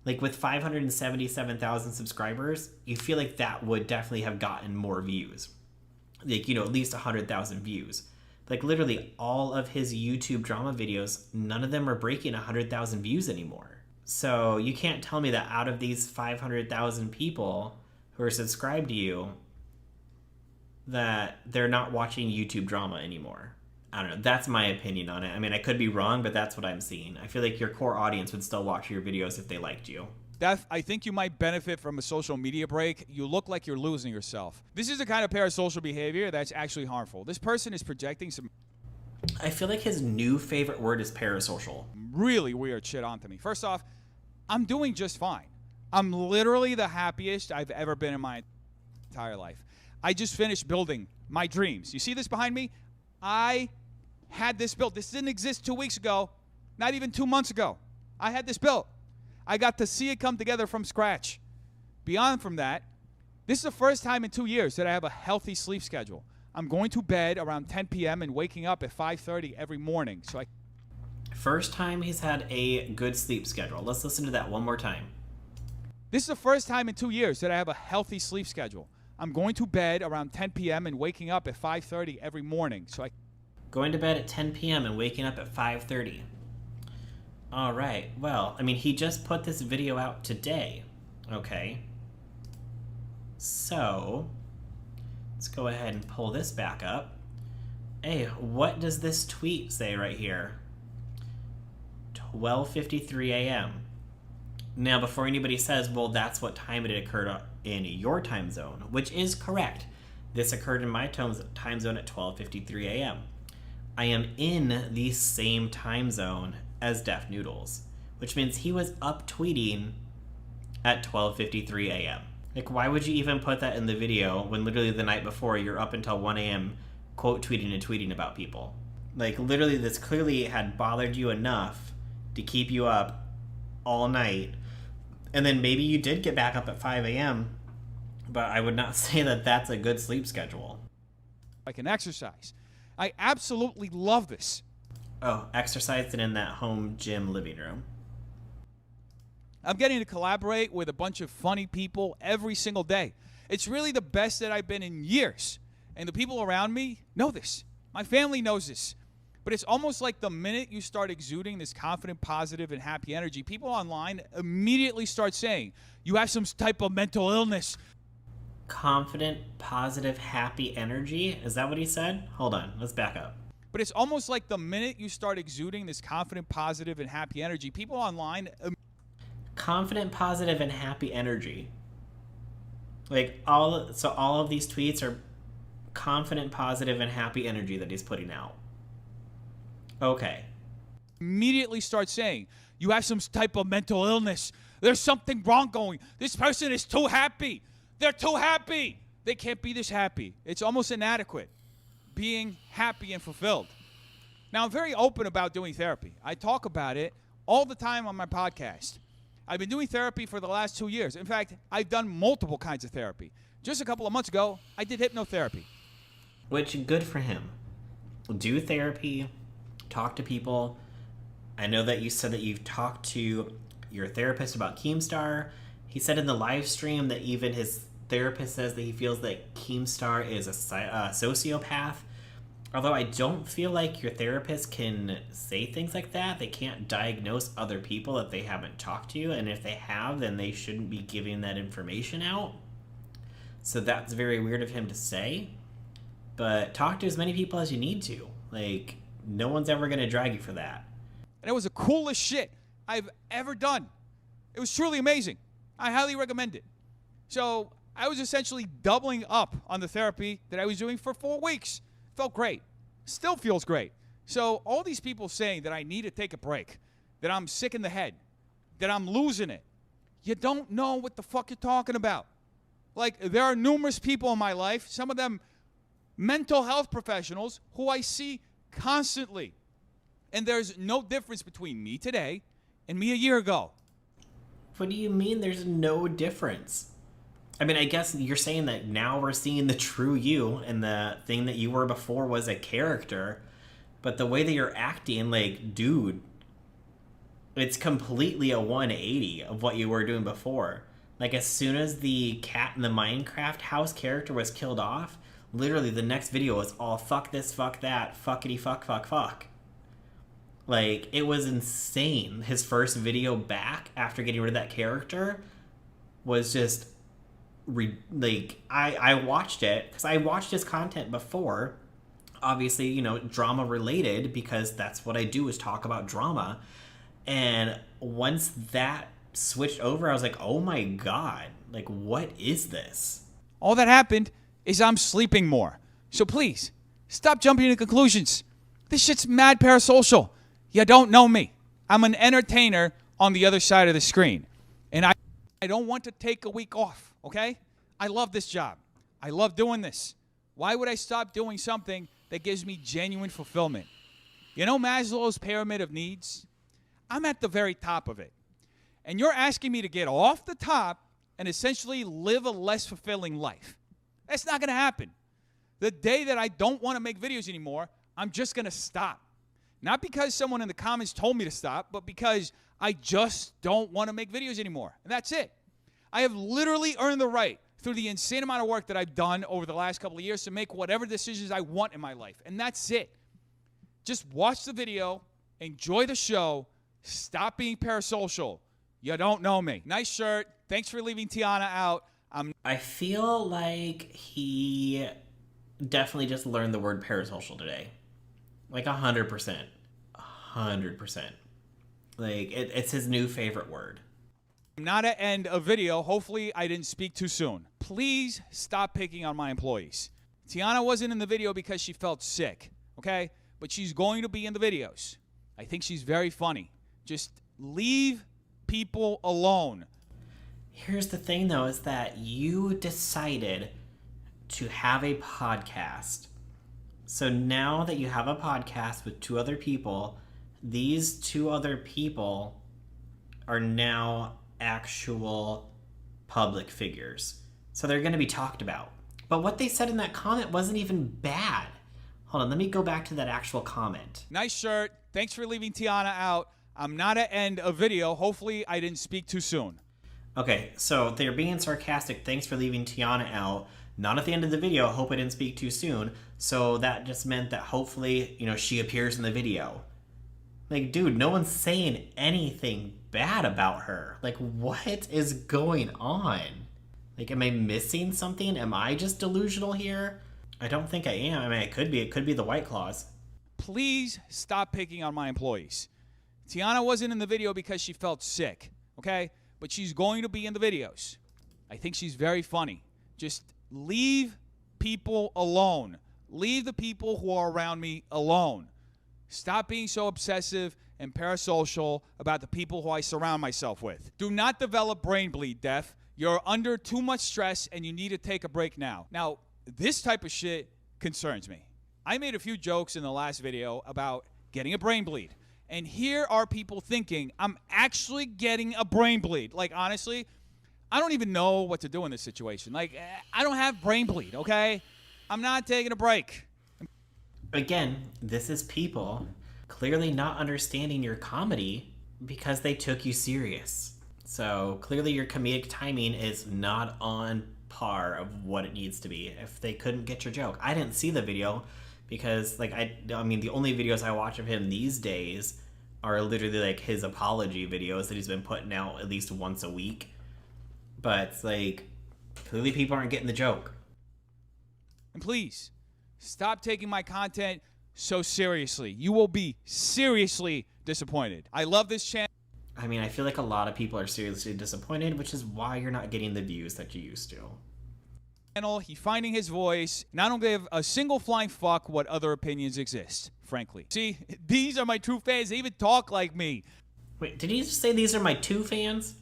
Like, with 577,000 subscribers, you feel like that would definitely have gotten more views. Like, you know, at least 100,000 views. Like, literally all of his YouTube drama videos, none of them are breaking 100,000 views anymore. So you can't tell me that out of these 500,000 people who are subscribed to you, that they're not watching YouTube drama anymore. I don't know. That's my opinion on it. I mean, I could be wrong, but that's what I'm seeing. I feel like your core audience would still watch your videos if they liked you. I think you might benefit from a social media break. You look like you're losing yourself. This is the kind of parasocial behavior that's actually harmful. This person is projecting some I feel like his new favorite word is parasocial. really weird shit onto me. First off, I'm doing just fine. I'm literally the happiest I've ever been in my entire life. I just finished building my dreams. You see this behind me? I had this built. This didn't exist 2 weeks ago, not even 2 months ago. I had this built. I got to see it come together from scratch. Beyond from that, this is the first time in 2 years that I have a healthy sleep schedule. I'm going to bed around 10 p.m. and waking up at 5:30 every morning. First time he's had a good sleep schedule. Let's listen to that one more time. This is the first time in 2 years that I have a healthy sleep schedule. I'm going to bed around 10 p.m. and waking up at 5:30 every morning. Going to bed at 10 p.m. and waking up at 5:30. All right. Well, I mean, he just put this video out today. Okay. So, let's go ahead and pull this back up. Hey, what does this tweet say right here? 12:53 a.m. Now, before anybody says, well, that's what time it occurred in your time zone, which is correct. This occurred in my time zone at 12:53 a.m. I am in the same time zone as Deaf Noodles, which means he was up tweeting at 12:53 a.m. Like, why would you even put that in the video when literally the night before you're up until 1 a.m. quote tweeting and tweeting about people? Like, literally, this clearly had bothered you enough to keep you up all night. And then maybe you did get back up at 5 a.m., but I would not say that that's a good sleep schedule. I can exercise. I absolutely love this. Oh, exercising in that home gym living room. I'm getting to collaborate with a bunch of funny people every single day. It's really the best that I've been in years. And the people around me know this. My family knows this. But it's almost like the minute you start exuding this confident, positive, and happy energy, people online immediately start saying, you have some type of mental illness. Confident, positive, happy energy? Is that what he said? Hold on, let's back up. But it's almost like the minute you start exuding this confident, positive, and happy energy, people online... Confident, positive, and happy energy. Like, all of these tweets are confident, positive, and happy energy that he's putting out. Okay. Immediately start saying, you have some type of mental illness. There's something wrong going. This person is too happy. They're too happy. They can't be this happy. It's almost inadequate being happy and fulfilled. Now, I'm very open about doing therapy. I talk about it all the time on my podcast. I've been doing therapy for the last 2 years. In fact, I've done multiple kinds of therapy. Just a couple of months ago, I did hypnotherapy. Which, good for him. Do therapy, talk to people. I know that you said that you've talked to your therapist about Keemstar. He said in the live stream that even his therapist says that he feels that Keemstar is a sociopath. Although I don't feel like your therapist can say things like that. They can't diagnose other people if they haven't talked to you. And if they have, then they shouldn't be giving that information out. So that's very weird of him to say. But talk to as many people as you need to. Like, no one's ever going to drag you for that. And it was the coolest shit I've ever done. It was truly amazing. I highly recommend it. So I was essentially doubling up on the therapy that I was doing for 4 weeks. Felt great. Still feels great. So all these people saying that I need to take a break, that I'm sick in the head, that I'm losing it, you don't know what the fuck you're talking about. Like, there are numerous people in my life, some of them mental health professionals, who I see constantly. And there's no difference between me today and me a year ago. What do you mean there's no difference? I mean, I guess you're saying that now we're seeing the true you, and the thing that you were before was a character. But the way that you're acting, like, dude, it's completely a 180 of what you were doing before. Like, as soon as the cat in the Minecraft house character was killed off, literally the next video was all fuck this, fuck that, fuckity fuck, fuck, fuck. Like, it was insane. His first video back after getting rid of that character was just... I watched it because I watched his content before, obviously, you know, drama related, because that's what I do, is talk about drama. And once that switched over, I was like, oh my god, like, what is this? All that happened is I'm sleeping more. So please, stop jumping to conclusions. This shit's mad parasocial. You don't know me. I'm an entertainer on the other side of the screen. And I don't want to take a week off. Okay? I love this job. I love doing this. Why would I stop doing something that gives me genuine fulfillment? You know Maslow's pyramid of needs? I'm at the very top of it. And you're asking me to get off the top and essentially live a less fulfilling life. That's not going to happen. The day that I don't want to make videos anymore, I'm just going to stop. Not because someone in the comments told me to stop, but because I just don't want to make videos anymore. And that's it. I have literally earned the right through the insane amount of work that I've done over the last couple of years to make whatever decisions I want in my life. And that's it. Just watch the video, enjoy the show, stop being parasocial. You don't know me. Nice shirt. Thanks for leaving Tiana out. I feel like he definitely just learned the word parasocial today. Like 100%. 100%. Like, it's his new favorite word. Not to end a video. Hopefully I didn't speak too soon. Please stop picking on my employees. Tiana wasn't in the video because she felt sick, okay? But she's going to be in the videos. I think she's very funny. Just leave people alone. Here's the thing, though, is that you decided to have a podcast. So now that you have a podcast with two other people, these two other people are now actual public figures. So they're going to be talked about. But what they said in that comment wasn't even bad. Hold on, let me go back to that actual comment. Nice shirt. Thanks for leaving Tiana out. I'm not at end a video. Hopefully I didn't speak too soon. Okay, so they're being sarcastic. Thanks for leaving Tiana out. Not at the end of the video. Hope I didn't speak too soon. So that just meant that hopefully, she appears in the video. Like, dude, no one's saying anything bad about her. Like, what is going on? Like, am I missing something? Am I just delusional here? I don't think I am. I mean, it could be. It could be the White Claws. Please stop picking on my employees. Tiana wasn't in the video because she felt sick, okay? But she's going to be in the videos. I think she's very funny. Just leave people alone. Leave the people who are around me alone. Stop being so obsessive and parasocial about the people who I surround myself with. Do not develop brain bleed, Def. You're under too much stress and you need to take a break now. Now, this type of shit concerns me. I made a few jokes in the last video about getting a brain bleed. And here are people thinking I'm actually getting a brain bleed. Like, honestly, I don't even know what to do in this situation. Like, I don't have brain bleed, okay? I'm not taking a break. Again, this is people clearly not understanding your comedy because they took you serious. So clearly your comedic timing is not on par of what it needs to be if they couldn't get your joke. I didn't see the video because, like, I mean, the only videos I watch of him these days are literally, like, his apology videos that he's been putting out at least once a week. But, like, clearly people aren't getting the joke. And please, stop taking my content so seriously. You will be seriously disappointed. I love this channel. I mean, I feel like a lot of people are seriously disappointed, which is why you're not getting the views that you used to. He's finding his voice. And I don't give a single flying fuck what other opinions exist, frankly. See, these are my true fans. They even talk like me. Wait, did he just say these are my two fans?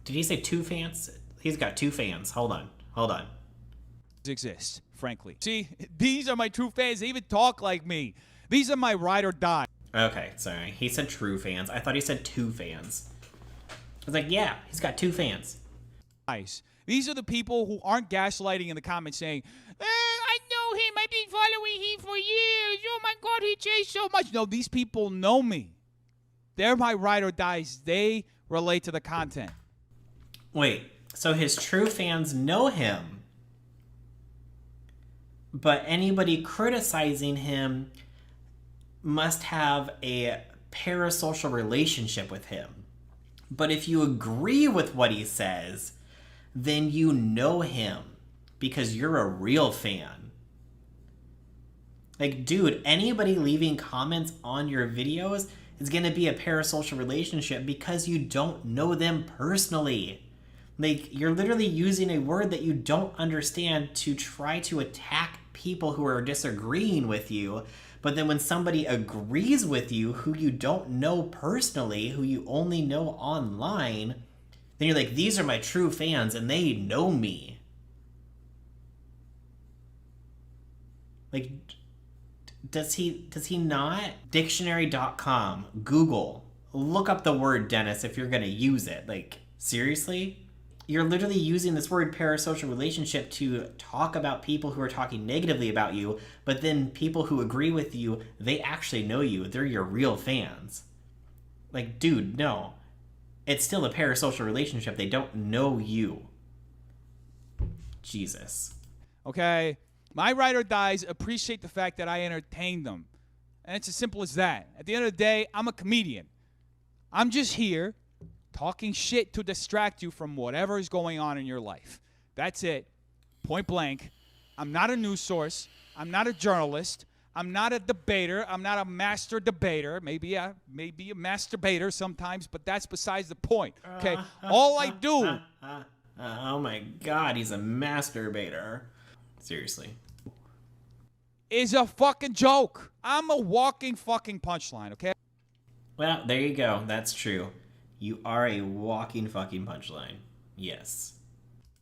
Did he say two fans? He's got two fans. Hold on. Exist, frankly. See, these are my true fans. They even talk like me. These are my ride or die. Okay, sorry. He said true fans. I thought he said two fans. I was like, yeah, he's got two fans. Nice. These are the people who aren't gaslighting in the comments saying, I know him. I've been following him for years. Oh my God, he changed so much. No, these people know me. They're my ride or dies. They relate to the content. Wait, so his true fans know him, but anybody criticizing him must have a parasocial relationship with him. But if you agree with what he says, then you know him because you're a real fan. Like, dude, anybody leaving comments on your videos is going to be a parasocial relationship because you don't know them personally. Like, you're literally using a word that you don't understand to try to attack people who are disagreeing with you. But then when somebody agrees with you, who you don't know personally, who you only know online, then you're like, these are my true fans and they know me. Like, does he not? Dictionary.com, Google, look up the word Dennis if you're going to use it. Like, seriously? You're literally using this word parasocial relationship to talk about people who are talking negatively about you, but then people who agree with you, they actually know you. They're your real fans. Like, dude, no. It's still a parasocial relationship. They don't know you. Jesus. Okay? My ride or dies appreciate the fact that I entertain them. And it's as simple as that. At the end of the day, I'm a comedian. I'm just here talking shit to distract you from whatever is going on in your life. That's it. Point blank. I'm not a news source. I'm not a journalist. I'm not a debater. I'm not a master debater. Maybe a masturbator sometimes, but that's besides the point. Okay? All I do Oh my god, he's a masturbator. Seriously. Is a fucking joke. I'm a walking fucking punchline, okay? Well, there you go. That's true. You are a walking fucking punchline. Yes.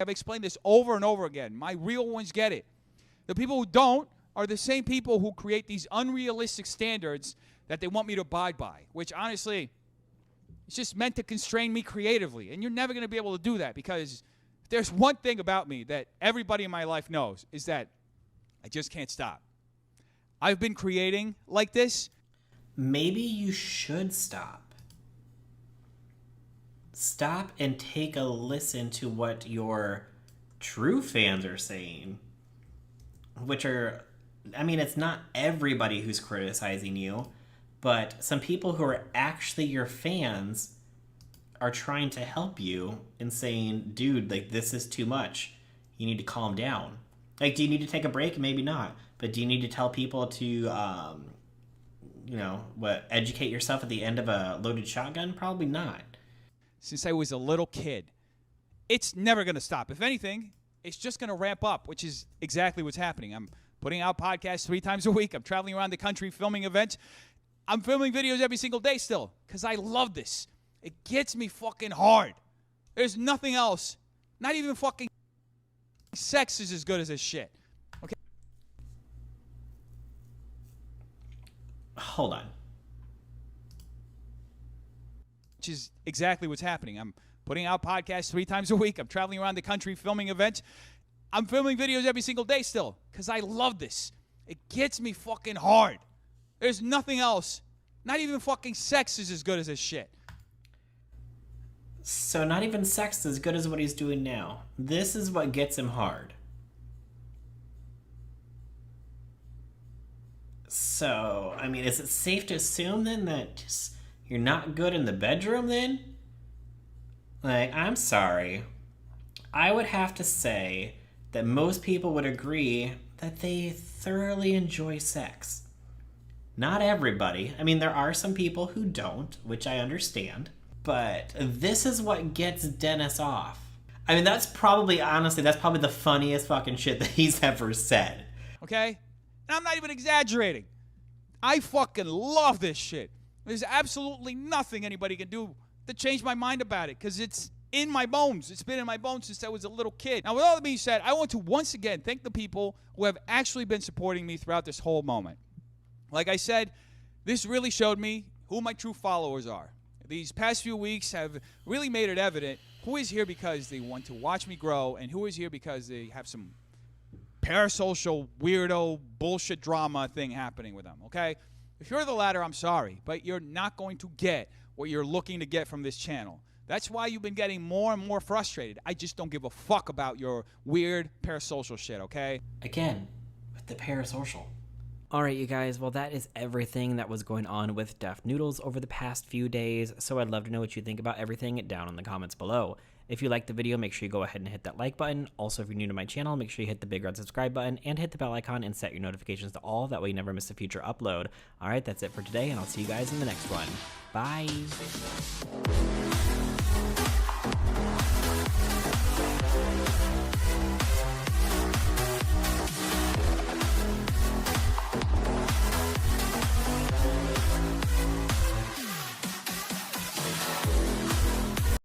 I've explained this over and over again. My real ones get it. The people who don't are the same people who create these unrealistic standards that they want me to abide by, which honestly, it's just meant to constrain me creatively. And you're never going to be able to do that, because there's one thing about me that everybody in my life knows, is that I just can't stop. I've been creating like this. Maybe you should stop. Stop and take a listen to what your true fans are saying. Which are, I mean, it's not everybody who's criticizing you, but some people who are actually your fans are trying to help you and saying, dude, like, this is too much. You need to calm down. Like, do you need to take a break? Maybe not. But do you need to tell people to, educate yourself at the end of a loaded shotgun? Probably not. Since I was a little kid, it's never going to stop. If anything, it's just going to ramp up, which is exactly what's happening. I'm putting out podcasts 3 times a week. I'm traveling around the country filming events. I'm filming videos every single day still, because I love this. It gets me fucking hard. There's nothing else. Not even fucking sex is as good as this shit. Okay? Hold on. Which is exactly what's happening. I'm putting out podcasts 3 times a week. I'm traveling around the country filming events. I'm filming videos every single day still, because I love this. It gets me fucking hard. There's nothing else. Not even fucking sex is as good as this shit. So not even sex is as good as what he's doing now. This is what gets him hard. So, I mean, is it safe to assume then that just you're not good in the bedroom then? Like, I'm sorry. I would have to say that most people would agree that they thoroughly enjoy sex. Not everybody. I mean, there are some people who don't, which I understand. But this is what gets Dennis off. I mean, that's probably the funniest fucking shit that he's ever said. Okay? And I'm not even exaggerating. I fucking love this shit. There's absolutely nothing anybody can do to change my mind about it, because it's in my bones. It's been in my bones since I was a little kid. Now, with all that being said, I want to once again thank the people who have actually been supporting me throughout this whole moment. Like I said, this really showed me who my true followers are. These past few weeks have really made it evident who is here because they want to watch me grow, and who is here because they have some parasocial, weirdo, bullshit drama thing happening with them, okay? If you're the latter, I'm sorry, but you're not going to get what you're looking to get from this channel. That's why you've been getting more and more frustrated. I just don't give a fuck about your weird parasocial shit, okay? Again, with the parasocial. Alright, you guys, well, that is everything that was going on with Deaf Noodles over the past few days, so I'd love to know what you think about everything down in the comments below. If you liked the video, make sure you go ahead and hit that like button. Also, if you're new to my channel, make sure you hit the big red subscribe button and hit the bell icon and set your notifications to all. That way you never miss a future upload. Alright, that's it for today, and I'll see you guys in the next one. Bye!